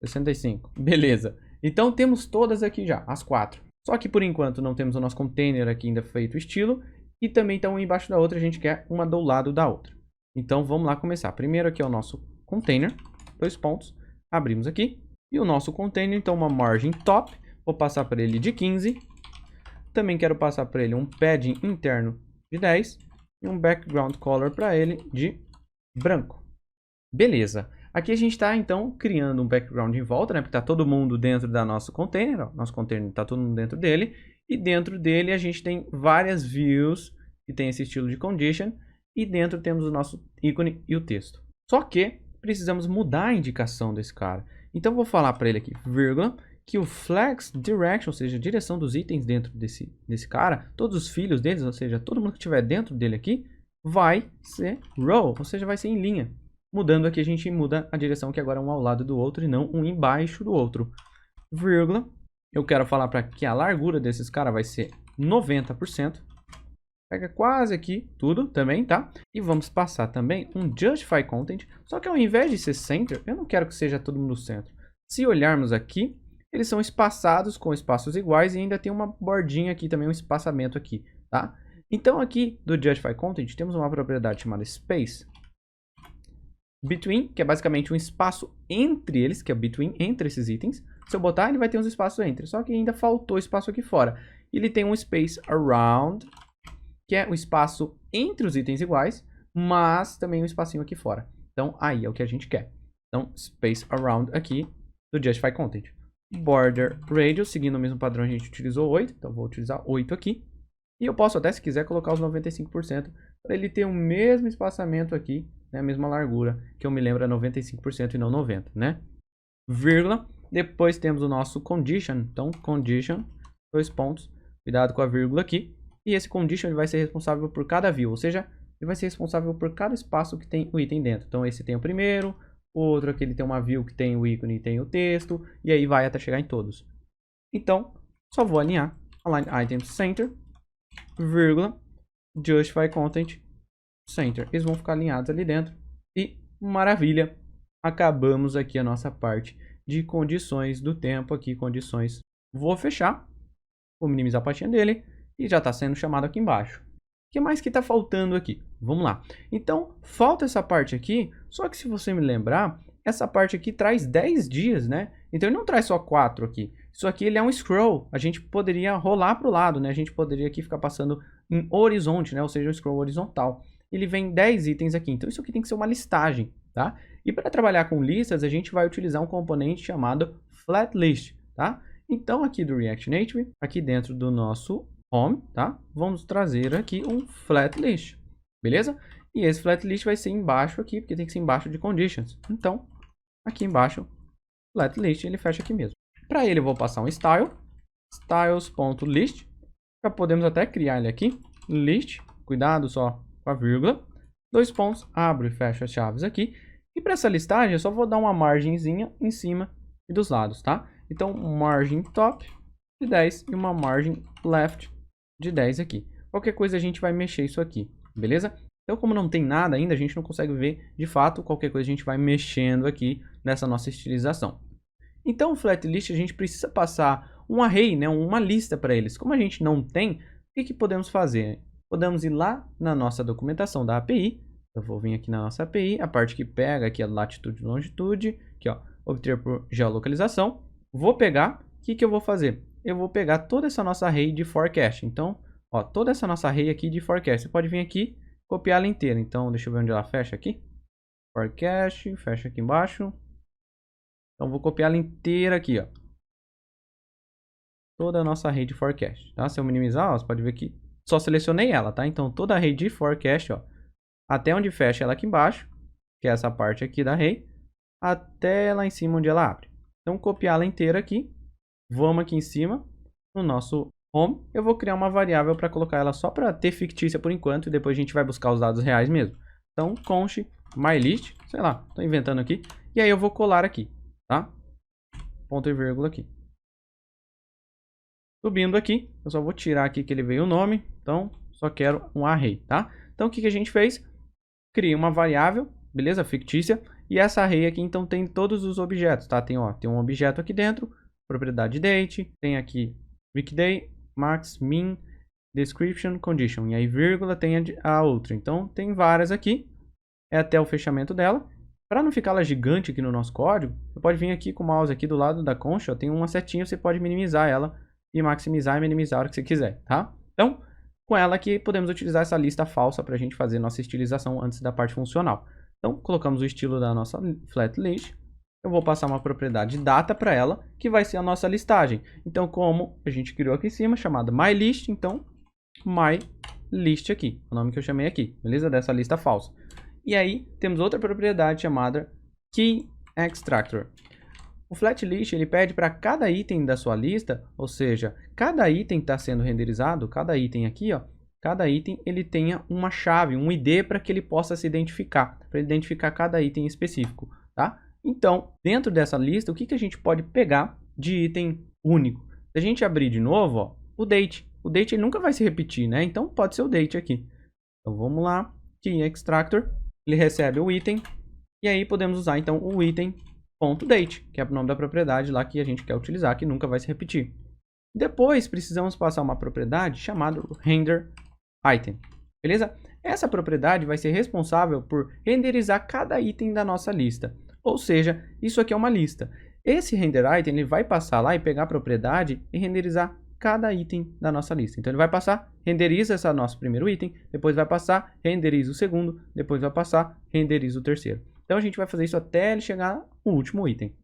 65. Beleza. Então temos todas aqui já, as 4. Só que por enquanto não temos o nosso container aqui ainda feito estilo. E também está uma embaixo da outra, a gente quer uma do lado da outra. Então vamos lá começar. Primeiro aqui é o nosso container, 2 pontos. Abrimos aqui. E o nosso container, então uma margem top. Vou passar para ele de 15. Também quero passar para ele um padding interno de 10. E um background color para ele de branco. Beleza. Aqui a gente está, então, criando um background em volta, né? Porque está todo mundo dentro da nosso container. Ó. Nosso container está todo mundo dentro dele. E dentro dele a gente tem várias views que tem esse estilo de condition. E dentro temos o nosso ícone e o texto. Só que precisamos mudar a indicação desse cara. Então vou falar para ele aqui, vírgula, que o flex direction, ou seja, a direção dos itens dentro desse cara, todos os filhos deles, ou seja, todo mundo que estiver dentro dele aqui, vai ser row, ou seja, vai ser em linha. Mudando aqui, a gente muda a direção que agora é um ao lado do outro e não um embaixo do outro. Vírgula, eu quero falar para que a largura desses caras vai ser 90%. Pega quase aqui tudo também, tá? E vamos passar também um Justify Content. Só que ao invés de ser center, eu não quero que seja todo mundo no centro. Se olharmos aqui, eles são espaçados com espaços iguais e ainda tem uma bordinha aqui também, um espaçamento aqui, tá? Então aqui do Justify Content temos uma propriedade chamada Space Between, que é basicamente um espaço entre eles, que é between, entre esses itens. Se eu botar, ele vai ter uns espaços entre, só que ainda faltou espaço aqui fora. Ele tem um Space Around, que é o espaço entre os itens iguais, mas também um espacinho aqui fora. Então, aí é o que a gente quer. Então, Space Around aqui do Justify Content. Border Radius, seguindo o mesmo padrão, a gente utilizou 8. Então, vou utilizar 8 aqui. E eu posso até, se quiser, colocar os 95% para ele ter o mesmo espaçamento aqui, né, a mesma largura, que eu me lembro é 95% e não 90%, né? Vírgula. Depois temos o nosso condition. Então, condition, 2 pontos. Cuidado com a vírgula aqui. E esse condition ele vai ser responsável por cada view, ou seja, ele vai ser responsável por cada espaço que tem o item dentro. Então esse tem o primeiro, o outro aqui ele tem uma view que tem o ícone e tem o texto, e aí vai até chegar em todos. Então, só vou alinhar Align Items Center, vírgula, Justify Content Center. Eles vão ficar alinhados ali dentro. E maravilha, acabamos aqui a nossa parte de condições do tempo aqui, condições. Vou fechar, vou minimizar a patinha dele. E já está sendo chamado aqui embaixo. O que mais que está faltando aqui? Vamos lá. Então, falta essa parte aqui. Só que se você me lembrar, essa parte aqui traz 10 dias, né? Então, ele não traz só 4 aqui. Isso aqui ele é um scroll. A gente poderia rolar para o lado, né? A gente poderia aqui ficar passando em horizonte, né? Ou seja, um scroll horizontal. Ele vem 10 itens aqui. Então, isso aqui tem que ser uma listagem, tá? E para trabalhar com listas, a gente vai utilizar um componente chamado Flat List, tá? Então, aqui do React Native, aqui dentro do nosso Home, tá? Vamos trazer aqui um flat list, beleza? E esse flat list vai ser embaixo aqui, porque tem que ser embaixo de conditions. Então, aqui embaixo, flat list, ele fecha aqui mesmo. Para ele eu vou passar um style, styles.list. Já podemos até criar ele aqui, list, cuidado só com a vírgula, 2 pontos, abro e fecho as chaves aqui. E para essa listagem eu só vou dar uma margenzinha em cima e dos lados, tá? Então, margem top de 10 e uma margem left de 10 aqui. Qualquer coisa a gente vai mexer isso aqui, beleza? Então, como não tem nada ainda, a gente não consegue ver de fato. Qualquer coisa a gente vai mexendo aqui nessa nossa estilização. Então, o flat list a gente precisa passar um array, né, uma lista para eles. Como a gente não tem, o que podemos fazer? Podemos ir lá na nossa documentação da API. Eu vou vir aqui na nossa API, a parte que pega aqui a latitude e longitude, aqui ó, obter por geolocalização. Vou pegar, o que eu vou fazer? Eu vou pegar toda essa nossa array de forecast. Então, ó, toda essa nossa array aqui de forecast. Você pode vir aqui e copiar ela inteira. Então, deixa eu ver onde ela fecha aqui. Forecast, fecha aqui embaixo. Então, vou copiar ela inteira aqui, ó. Toda a nossa array de forecast, tá? Se eu minimizar, ó, você pode ver que só selecionei ela, tá? Então, toda a array de forecast, ó, até onde fecha ela aqui embaixo, que é essa parte aqui da array, até lá em cima onde ela abre. Então, copiar ela inteira aqui. Vamos aqui em cima, no nosso home. Eu vou criar uma variável para colocar ela só para ter fictícia por enquanto. E depois a gente vai buscar os dados reais mesmo. Então, const mylist, sei lá, tô inventando aqui. E aí eu vou colar aqui, tá? Ponto e vírgula aqui. Subindo aqui, eu só vou tirar aqui que ele veio o nome, então só quero um array, tá? Então o que a gente fez? Criei uma variável, beleza? Fictícia, e essa array aqui então tem todos os objetos, tá? Tem um objeto aqui dentro, propriedade date, tem aqui weekday, max, min, description, condition, e aí vírgula tem a outra. Então tem várias aqui, é até o fechamento dela. Para não ficar ela gigante aqui no nosso código, você pode vir aqui com o mouse aqui do lado da concha, ó, tem uma setinha, você pode minimizar ela e maximizar e minimizar a hora que você quiser, tá? Então, com ela aqui, podemos utilizar essa lista falsa para a gente fazer nossa estilização antes da parte funcional. Então, colocamos o estilo da nossa flat list. Eu vou passar uma propriedade data para ela, que vai ser a nossa listagem. Então, como a gente criou aqui em cima, chamada myList, então, myList aqui, o nome que eu chamei aqui, beleza? Dessa lista falsa. E aí, temos outra propriedade chamada keyExtractor. O flatlist ele pede para cada item da sua lista, ou seja, cada item está sendo renderizado, cada item aqui, ó, cada item ele tenha uma chave, um ID para que ele possa se identificar, para identificar cada item específico, tá? Então, dentro dessa lista, o que a gente pode pegar de item único? Se a gente abrir de novo, ó, o date ele nunca vai se repetir, né? Então, pode ser o date aqui. Então, vamos lá, keyExtractor, ele recebe o item, e aí podemos usar então o item .date, que é o nome da propriedade lá que a gente quer utilizar, que nunca vai se repetir. Depois, precisamos passar uma propriedade chamada renderItem, beleza? Essa propriedade vai ser responsável por renderizar cada item da nossa lista. Ou seja, isso aqui é uma lista. Esse renderItem ele vai passar lá e pegar a propriedade e renderizar cada item da nossa lista. Então, ele vai passar, renderiza esse nosso primeiro item, depois vai passar, renderiza o segundo, depois vai passar, renderiza o terceiro. Então, a gente vai fazer isso até ele chegar no último item.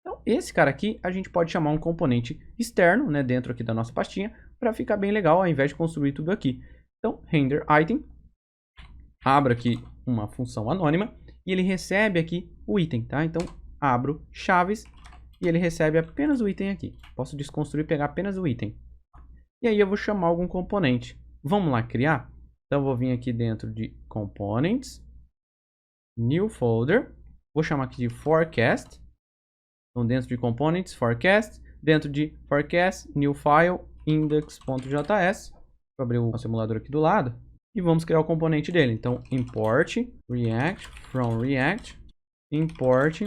Então, esse cara aqui, a gente pode chamar um componente externo, né, dentro aqui da nossa pastinha, para ficar bem legal, ao invés de construir tudo aqui. Então, renderItem, abro aqui uma função anônima, e ele recebe aqui o item, tá? Então, abro chaves, e ele recebe apenas o item aqui. Posso desconstruir e pegar apenas o item. E aí, eu vou chamar algum componente. Vamos lá criar? Então, eu vou vir aqui dentro de Components, New Folder, vou chamar aqui de Forecast, então dentro de Components, Forecast, dentro de Forecast, New File, index.js, vou abrir o simulador aqui do lado, e vamos criar o componente dele, então import React, from React, import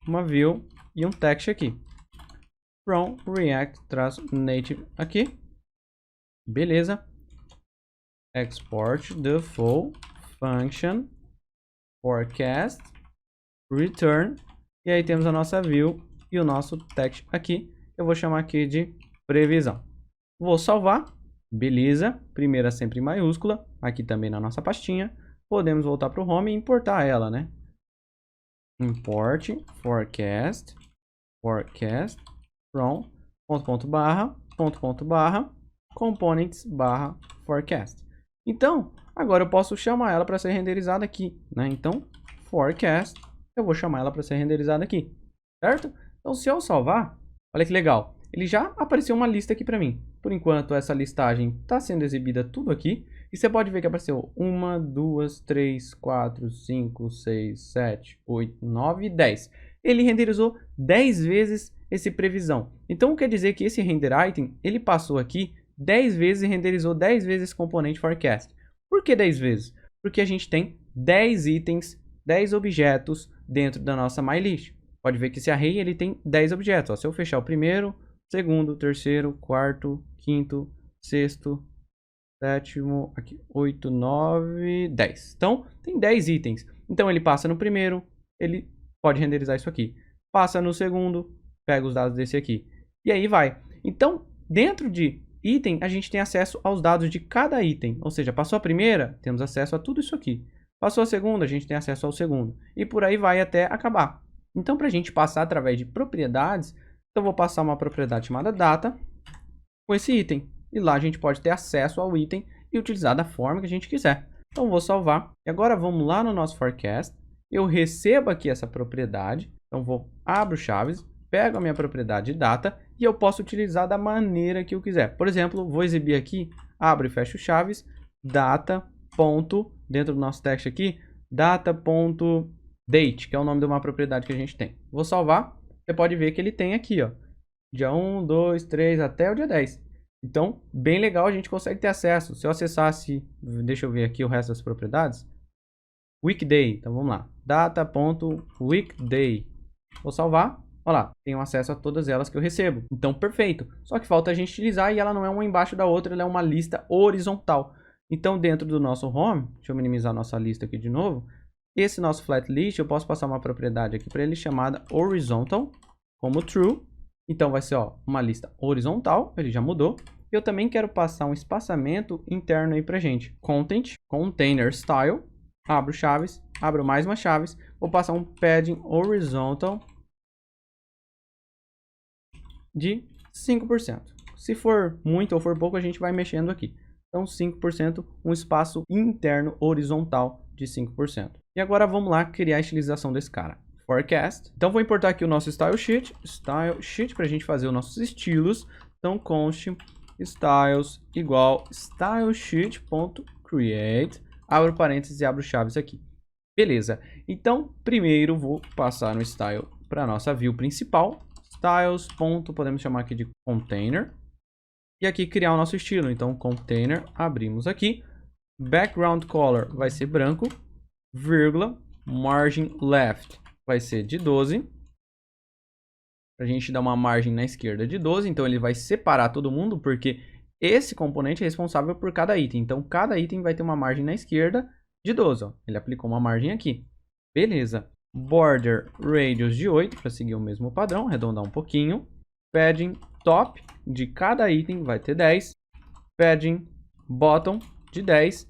uma view e um text aqui, from React-native aqui, beleza, export the full function, forecast, return, e aí temos a nossa view e o nosso text aqui. Eu vou chamar aqui de previsão. Vou salvar, beleza, primeira sempre em maiúscula, aqui também na nossa pastinha. Podemos voltar para o home e importar ela, né? Import forecast from components forecast. Então, agora eu posso chamar ela para ser renderizada aqui, né? Então, forecast, eu vou chamar ela para ser renderizada aqui, certo? Então, se eu salvar, olha que legal, ele já apareceu uma lista aqui para mim. Por enquanto, essa listagem está sendo exibida tudo aqui. E você pode ver que apareceu 1, 2, 3, 4, 5, 6, 7, 8, 9, 10. Ele renderizou 10 vezes esse previsão. Então, quer dizer que esse renderItem, ele passou aqui 10 vezes e renderizou 10 vezes esse componente forecast. Por que 10 vezes? Porque a gente tem 10 itens, 10 objetos dentro da nossa myList. Pode ver que esse array ele tem 10 objetos. Ó, se eu fechar o primeiro, segundo, terceiro, quarto, quinto, sexto, sétimo, aqui, 8, 9, 10. Então, tem 10 itens. Então, ele passa no primeiro, ele pode renderizar isso aqui. Passa no segundo, pega os dados desse aqui. E aí vai. Então, dentro de item, a gente tem acesso aos dados de cada item. Ou seja, passou a primeira, temos acesso a tudo isso aqui. Passou a segunda, a gente tem acesso ao segundo. E por aí vai até acabar. Então, para a gente passar através de propriedades, então eu vou passar uma propriedade chamada data com esse item. E lá a gente pode ter acesso ao item e utilizar da forma que a gente quiser. Então, vou salvar. E agora, vamos lá no nosso forecast. Eu recebo aqui essa propriedade. Então, abro chaves, pego a minha propriedade data e eu posso utilizar da maneira que eu quiser. Por exemplo, vou exibir aqui, abro e fecho chaves, data, ponto, dentro do nosso text aqui, data.date, que é o nome de uma propriedade que a gente tem. Vou salvar. Você pode ver que ele tem aqui, ó, dia 1, 2, 3 até o dia 10. Então, bem legal, a gente consegue ter acesso. Se eu acessasse, deixa eu ver aqui o resto das propriedades. Weekday, então vamos lá. Data.weekday. Vou salvar. Olha lá, tenho acesso a todas elas que eu recebo. Então, perfeito. Só que falta a gente utilizar e ela não é uma embaixo da outra, ela é uma lista horizontal. Então, dentro do nosso home, deixa eu minimizar a nossa lista aqui de novo. Esse nosso flat list, eu posso passar uma propriedade aqui para ele chamada horizontal, como true. Então, vai ser ó, uma lista horizontal, ele já mudou. Eu também quero passar um espaçamento interno aí pra gente. Content, container style, abro chaves, abro mais uma chaves, vou passar um padding horizontal de 5%. Se for muito ou for pouco, a gente vai mexendo aqui. Então, 5%, um espaço interno horizontal de 5%. E agora vamos lá criar a estilização desse cara. Forecast. Então, vou importar aqui o nosso style sheet para a gente fazer os nossos estilos. Então, const styles igual stylesheet.create, abro parênteses e abro chaves aqui. Beleza. Então, primeiro vou passar no style para a nossa view principal. Styles. Podemos chamar aqui de container. E aqui criar o nosso estilo. Então, container, abrimos aqui. Background color vai ser branco, vírgula, margin left vai ser de 12. A gente dá uma margem na esquerda de 12, então ele vai separar todo mundo, porque esse componente é responsável por cada item. Então, cada item vai ter uma margem na esquerda de 12. Ó. Ele aplicou uma margem aqui. Beleza. Border radius de 8, para seguir o mesmo padrão, arredondar um pouquinho. Padding top de cada item vai ter 10. Padding bottom de 10.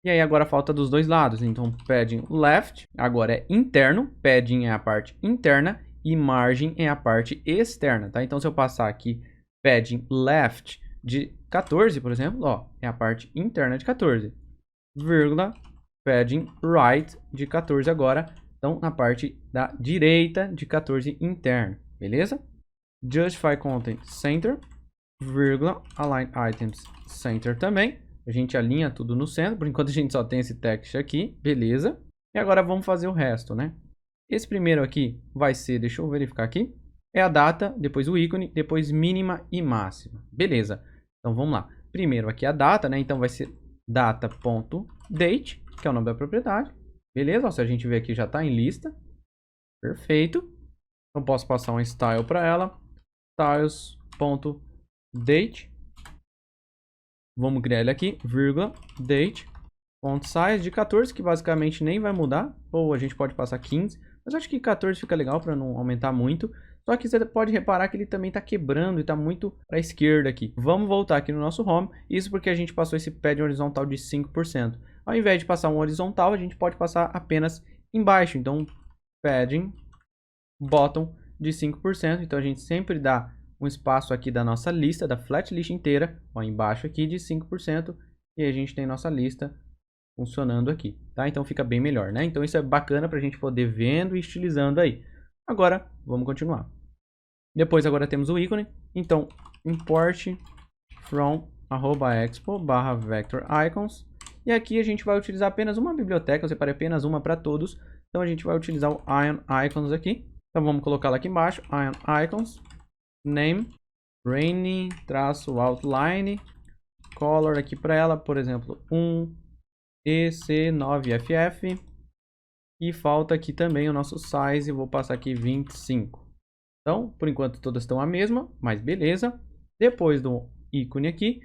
E aí agora falta dos dois lados. Então, padding left agora é interno. Padding é a parte interna. E margem é a parte externa, tá? Então, se eu passar aqui padding left de 14, por exemplo, ó, é a parte interna de 14. Vírgula, padding right de 14 agora. Então, na parte da direita de 14 interno, beleza? Justify content center, vírgula, align items center também. A gente alinha tudo no centro, por enquanto a gente só tem esse text aqui, beleza? E agora vamos fazer o resto, né? Esse primeiro aqui vai ser, deixa eu verificar aqui, é a data, depois o ícone, depois mínima e máxima. Beleza, então vamos lá. Primeiro aqui a data, né? Então vai ser data.date, que é o nome da propriedade. Beleza, ó, se a gente ver aqui já está em lista. Perfeito. Então posso passar um style para ela. Styles.date. Vamos criar ele aqui, vírgula, date. Font size de 14, que basicamente nem vai mudar. Ou a gente pode passar 15. Mas acho que 14 fica legal para não aumentar muito. Só que você pode reparar que ele também está quebrando e está muito para a esquerda aqui. Vamos voltar aqui no nosso home. Isso porque a gente passou esse padding horizontal de 5%. Ao invés de passar um horizontal, a gente pode passar apenas embaixo. Então, padding bottom de 5%. Então, a gente sempre dá um espaço aqui da nossa lista, da flat list inteira. Ó, embaixo aqui de 5%. E a gente tem nossa lista funcionando aqui, tá? Então fica bem melhor, né? Então isso é bacana para a gente poder vendo e estilizando aí. Agora, vamos continuar. Depois agora temos o ícone. Então, import from @expo /vector_icons. E aqui a gente vai utilizar apenas uma biblioteca. Eu separei apenas uma para todos. Então a gente vai utilizar o ion icons aqui. Então vamos colocá-la aqui embaixo. Ion icons. Name. Rainy-outline. Color aqui para ela, por exemplo, 1EC9FF. E falta aqui também o nosso size. Vou passar aqui 25. Então, por enquanto todas estão a mesma, mas beleza. Depois do ícone aqui,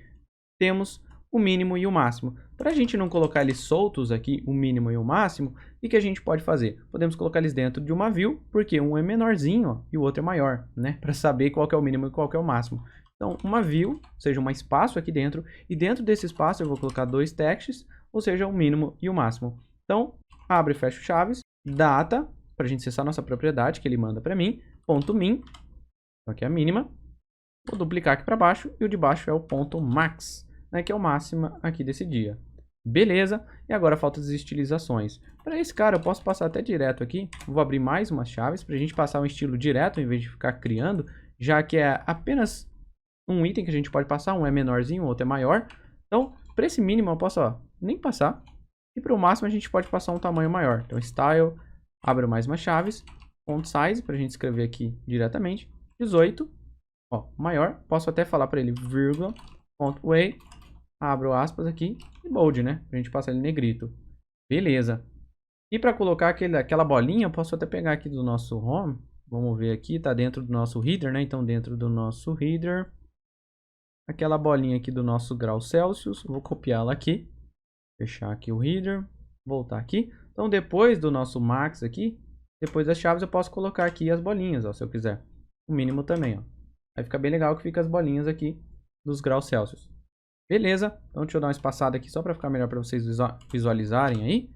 temos o mínimo e o máximo. Para a gente não colocar eles soltos aqui, o mínimo e o máximo, o que a gente pode fazer? Podemos colocar eles dentro de uma view, porque um é menorzinho ó, e o outro é maior, né? Para saber qual que é o mínimo e qual que é o máximo. Então, uma view, ou seja, um espaço aqui dentro, e dentro desse espaço eu vou colocar dois texts, ou seja, o mínimo e o máximo. Então, abre e fecha chaves, data, para a gente acessar a nossa propriedade, que ele manda para mim, ponto .min, então aqui é a mínima, vou duplicar aqui para baixo, e o de baixo é o ponto max, né, que é o máximo aqui desse dia. Beleza, e agora falta as estilizações. Para esse cara eu posso passar até direto aqui, vou abrir mais umas chaves, para a gente passar um estilo direto, em vez de ficar criando, já que é apenas um item que a gente pode passar, um é menorzinho, o outro é maior. Então, para esse mínimo eu posso ó, nem passar. E para o máximo a gente pode passar um tamanho maior. Então, style, abro mais umas chaves, font size, para a gente escrever aqui diretamente, 18, ó, maior. Posso até falar para ele, vírgula, font weight, abro aspas aqui, e bold, né? Para a gente passar ele negrito. Beleza. E para colocar aquela bolinha, eu posso até pegar aqui do nosso home. Vamos ver aqui, está dentro do nosso header, né? Então, dentro do nosso header, aquela bolinha aqui do nosso grau Celsius, vou copiá-la aqui. Fechar aqui o header, voltar aqui. Então, depois do nosso max aqui, depois das chaves, eu posso colocar aqui as bolinhas, ó, se eu quiser. O mínimo também, ó. Aí fica bem legal que fica as bolinhas aqui dos graus Celsius. Beleza? Então, deixa eu dar uma espaçada aqui só para ficar melhor para vocês visualizarem aí.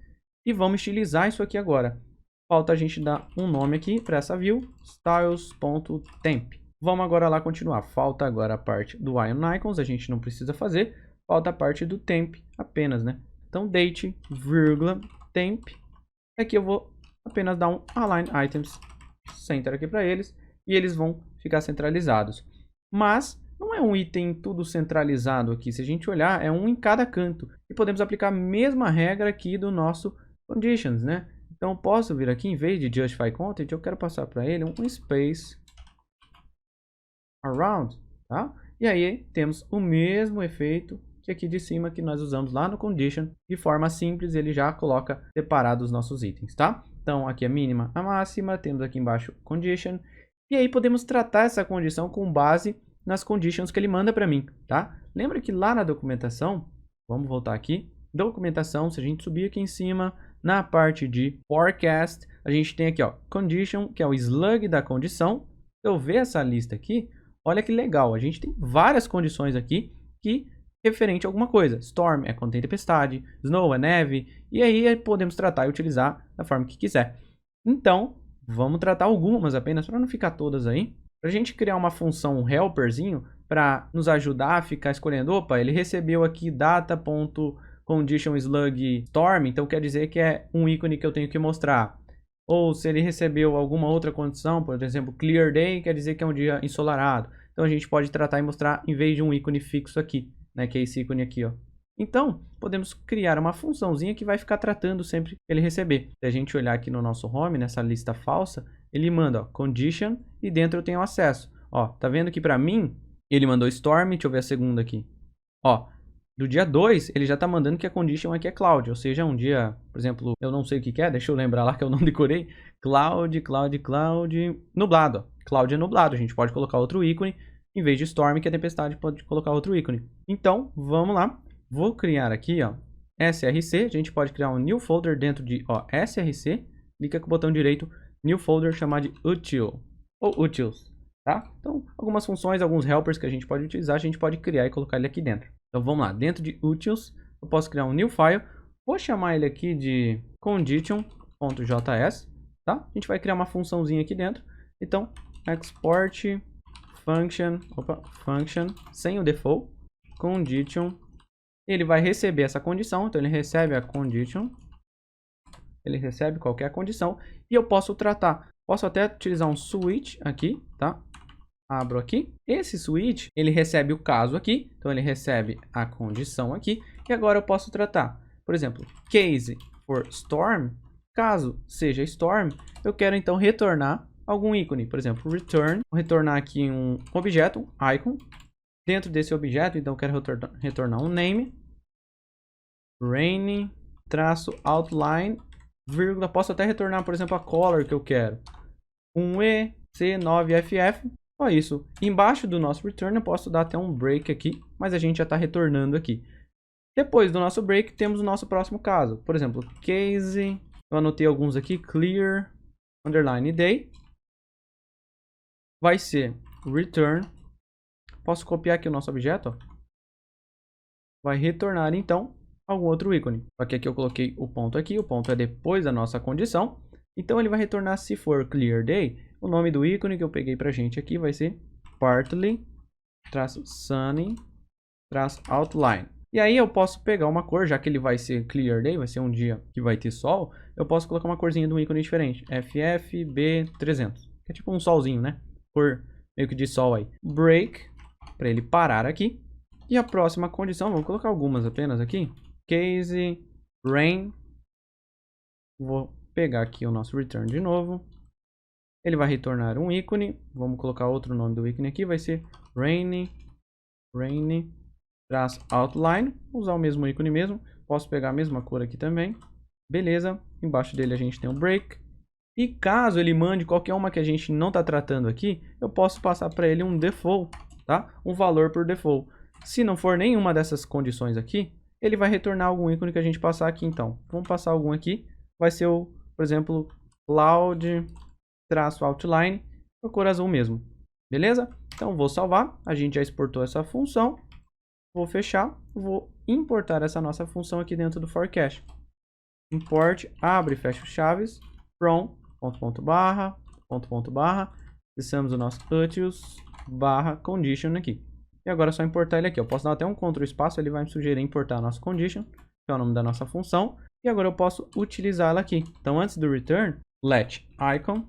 E vamos estilizar isso aqui agora. Falta a gente dar um nome aqui para essa view, styles.temp. Vamos agora lá continuar. Falta agora a parte do Ion Icons, a gente não precisa fazer. Falta a parte do temp apenas, né? Então, date, vírgula, temp. Aqui eu vou apenas dar um align items center aqui para eles. E eles vão ficar centralizados. Mas não é um item tudo centralizado aqui. Se a gente olhar, é um em cada canto. E podemos aplicar a mesma regra aqui do nosso conditions, né? Então, eu posso vir aqui, em vez de justify content, eu quero passar para ele um space around, tá? E aí, temos o mesmo efeito que aqui de cima que nós usamos lá no condition. De forma simples, ele já coloca separado os nossos itens, tá? Então, aqui a mínima, a máxima, temos aqui embaixo condition. E aí, podemos tratar essa condição com base nas conditions que ele manda para mim, tá? Lembra que lá na documentação, vamos voltar aqui, documentação, se a gente subir aqui em cima, na parte de forecast, a gente tem aqui, ó, condition, que é o slug da condição. Se eu ver essa lista aqui, olha que legal, a gente tem várias condições aqui que referente a alguma coisa. Storm é contém tempestade, snow é neve, e aí podemos tratar e utilizar da forma que quiser. Então, vamos tratar algumas apenas, para não ficar todas aí. Para a gente criar uma função helperzinho, para nos ajudar a ficar escolhendo, opa, ele recebeu aqui data.condition slug storm, então quer dizer que é um ícone que eu tenho que mostrar. Ou se ele recebeu alguma outra condição, por exemplo, clear day, quer dizer que é um dia ensolarado. Então a gente pode tratar e mostrar em vez de um ícone fixo aqui, né, que é esse ícone aqui, ó. Então, podemos criar uma funçãozinha que vai ficar tratando sempre que ele receber. Se a gente olhar aqui no nosso home, nessa lista falsa, ele manda, ó, condition, e dentro eu tenho acesso. Ó, tá vendo que para mim, ele mandou storm, deixa eu ver a segunda aqui. Ó, do dia 2, ele já tá mandando que a condition aqui é cloud, ou seja, um dia, por exemplo, eu não sei o que é, deixa eu lembrar lá que eu não decorei. Cloud, nublado, ó. Cloud é nublado, a gente pode colocar outro ícone, em vez de storm, que é tempestade, pode colocar outro ícone. Então, vamos lá. Vou criar aqui, ó, src, a gente pode criar um new folder dentro de, ó, src, clica com o botão direito, new folder, chamar de util, ou utils, tá? Então, algumas funções, alguns helpers que a gente pode utilizar, a gente pode criar e colocar ele aqui dentro. Então, vamos lá, dentro de utils, eu posso criar um new file, vou chamar ele aqui de condition.js, tá? A gente vai criar uma funçãozinha aqui dentro, então, export function, sem o default, condition. Ele vai receber essa condição, então ele recebe a condition, ele recebe qualquer condição, e eu posso tratar, posso até utilizar um switch aqui, tá? Abro aqui, esse switch, ele recebe o caso aqui, então ele recebe a condição aqui, e agora eu posso tratar, por exemplo, case for storm, caso seja storm, eu quero então retornar algum ícone, por exemplo, return, vou retornar aqui um objeto, um icon. Dentro desse objeto, então, eu quero retornar um name, rain, traço outline, vírgula, posso até retornar, por exemplo, a color que eu quero, um EC9FF, só isso. Embaixo do nosso return eu posso dar até um break aqui, mas a gente já está retornando aqui. Depois do nosso break, temos o nosso próximo caso, por exemplo, case, eu anotei alguns aqui, clear, underline day, vai ser return. Posso copiar aqui o nosso objeto, ó. Vai retornar, então, algum outro ícone. Só que aqui eu coloquei o ponto aqui, o ponto é depois da nossa condição. Então, ele vai retornar, se for clear day, o nome do ícone que eu peguei pra gente aqui vai ser partly, sunny, outline. E aí eu posso pegar uma cor, já que ele vai ser clear day, vai ser um dia que vai ter sol, eu posso colocar uma corzinha de um ícone diferente, FFB300, que é tipo um solzinho, né? Cor meio que de sol aí. Break, para ele parar aqui. E a próxima condição, vamos colocar algumas apenas aqui. Case rain. Vou pegar aqui o nosso return de novo. Ele vai retornar um ícone. Vamos colocar outro nome do ícone aqui. Vai ser rain traço outline. Vou usar o mesmo ícone mesmo. Posso pegar a mesma cor aqui também. Beleza. Embaixo dele a gente tem um break. E caso ele mande qualquer uma que a gente não está tratando aqui, eu posso passar para ele um default, tá? Um valor por default. Se não for nenhuma dessas condições aqui, ele vai retornar algum ícone que a gente passar aqui, então. Vamos passar algum aqui. Vai ser o, por exemplo, cloud-outline, a cor azul mesmo. Beleza? Então, vou salvar. A gente já exportou essa função. Vou fechar. Vou importar essa nossa função aqui dentro do forecast. Import, abre e fecha os chaves. From, ponto, barra, acessamos o nosso utils, barra, condition aqui. E agora é só importar ele aqui. Eu posso dar até um Ctrl espaço, ele vai me sugerir importar a nossa condition, que é o nome da nossa função. E agora eu posso utilizá-la aqui. Então, antes do return, let icon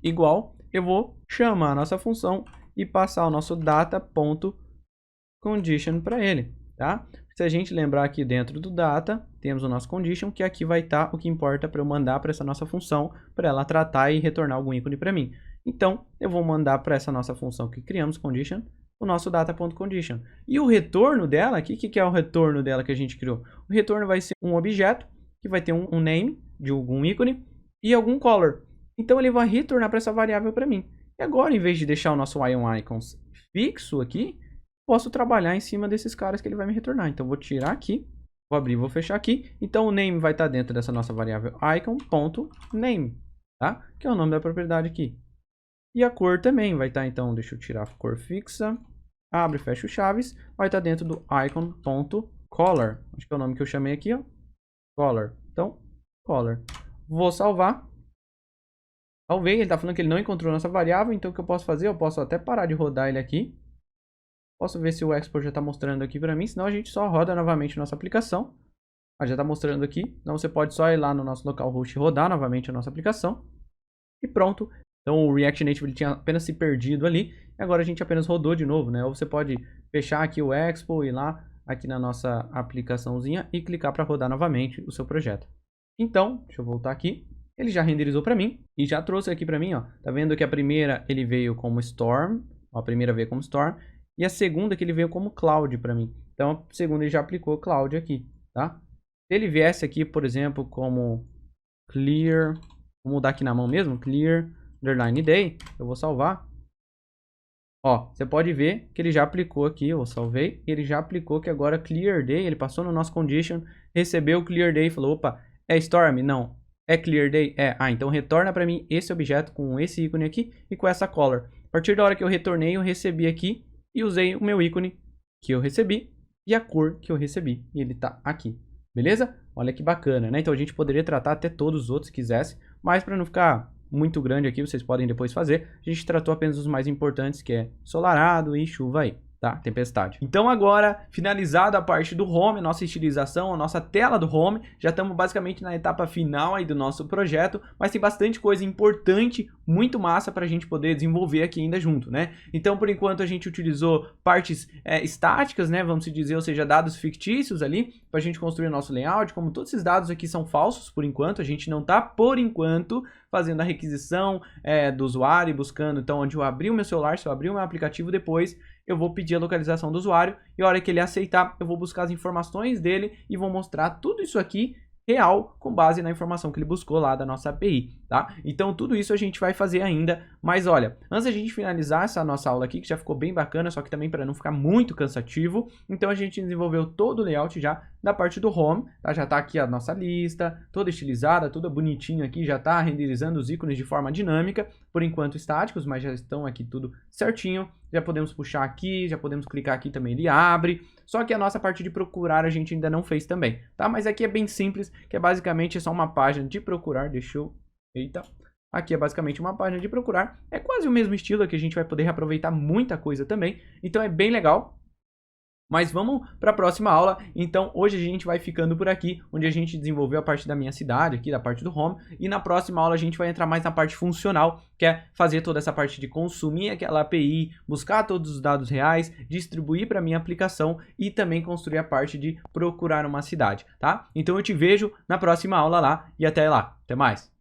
igual, eu vou chamar a nossa função e passar o nosso data.condition para ele, tá? Se a gente lembrar aqui dentro do data, temos o nosso condition, que aqui vai estar o que importa para eu mandar para essa nossa função, para ela tratar e retornar algum ícone para mim. Então, eu vou mandar para essa nossa função que criamos, condition, o nosso data.condition. E o retorno dela, aqui, o que é o retorno dela que a gente criou? O retorno vai ser um objeto, que vai ter um name de algum ícone e algum color. Então, ele vai retornar para essa variável para mim. E agora, em vez de deixar o nosso IONIcons fixo aqui, posso trabalhar em cima desses caras que ele vai me retornar. Então, vou tirar aqui, vou abrir e vou fechar aqui. Então, o name vai estar dentro dessa nossa variável icon.name, tá? Que é o nome da propriedade aqui. E a cor também vai estar, então, deixa eu tirar a cor fixa. Abre e fecha o chaves. Vai estar dentro do icon.color. Acho que é o nome que eu chamei aqui, ó. Color. Então, color. Vou salvar. Talvez ele está falando que ele não encontrou nossa variável. Então, o que eu posso fazer? Eu posso até parar de rodar ele aqui. Posso ver se o export já está mostrando aqui para mim. Senão, a gente só roda novamente nossa aplicação. Já está mostrando aqui. Então, você pode só ir lá no nosso localhost e rodar novamente a nossa aplicação. E pronto. Então, o React Native ele tinha apenas se perdido ali. E agora a gente apenas rodou de novo, né? Ou você pode fechar aqui o Expo, ir lá aqui na nossa aplicaçãozinha e clicar para rodar novamente o seu projeto. Então, deixa eu voltar aqui. Ele já renderizou para mim e já trouxe aqui para mim, ó. Tá vendo que a primeira ele veio como Storm. Ó, a primeira veio como Storm. E a segunda que ele veio como Cloud para mim. Então, a segunda ele já aplicou Cloud aqui, tá? Se ele viesse aqui, por exemplo, como Clear. Vou mudar aqui na mão mesmo. Clear underline day, eu vou salvar. Ó, você pode ver que ele já aplicou aqui, eu salvei, ele já aplicou que agora clear day, ele passou no nosso condition, recebeu o clear day e falou, opa, é storm? Não. É clear day? É. Ah, então retorna para mim esse objeto com esse ícone aqui e com essa color. A partir da hora que eu retornei, eu recebi aqui e usei o meu ícone que eu recebi e a cor que eu recebi. E ele tá aqui. Beleza? Olha que bacana, né? Então a gente poderia tratar até todos os outros se quisesse, mas para não ficar muito grande aqui, vocês podem depois fazer. A gente tratou apenas os mais importantes, que é ensolarado e chuva aí, tá? Tempestade. Então agora, finalizada a parte do home, nossa estilização, a nossa tela do home, já estamos basicamente na etapa final aí do nosso projeto, mas tem bastante coisa importante, muito massa para a gente poder desenvolver aqui ainda junto, né? Então, por enquanto, a gente utilizou partes estáticas, né? Vamos dizer, ou seja, dados fictícios ali, para a gente construir o nosso layout. Como todos esses dados aqui são falsos, por enquanto, a gente não está, por enquanto, fazendo a requisição do usuário e buscando, então, onde eu abrir o meu celular, se eu abrir o meu aplicativo depois, eu vou pedir a localização do usuário e a hora que ele aceitar, eu vou buscar as informações dele e vou mostrar tudo isso aqui real com base na informação que ele buscou lá da nossa API, tá? Então tudo isso a gente vai fazer ainda, mas olha, antes da gente finalizar essa nossa aula aqui, que já ficou bem bacana, só que também para não ficar muito cansativo, então a gente desenvolveu todo o layout já da parte do home, tá? Já tá aqui a nossa lista, toda estilizada, toda bonitinho aqui, já tá renderizando os ícones de forma dinâmica, por enquanto estáticos, mas já estão aqui tudo certinho. Já podemos puxar aqui, já podemos clicar aqui também, ele abre. Só que a nossa parte de procurar a gente ainda não fez também, tá? Mas aqui é bem simples, que é basicamente só uma página de procurar. Deixa eu... Eita. Aqui é basicamente uma página de procurar. É quase o mesmo estilo, aqui a gente vai poder reaproveitar muita coisa também. Então é bem legal. Mas vamos para a próxima aula. Então, hoje a gente vai ficando por aqui, onde a gente desenvolveu a parte da minha cidade, aqui da parte do home. E na próxima aula a gente vai entrar mais na parte funcional, que é fazer toda essa parte de consumir aquela API, buscar todos os dados reais, distribuir para minha aplicação e também construir a parte de procurar uma cidade, tá? Então eu te vejo na próxima aula lá e até lá. Até mais!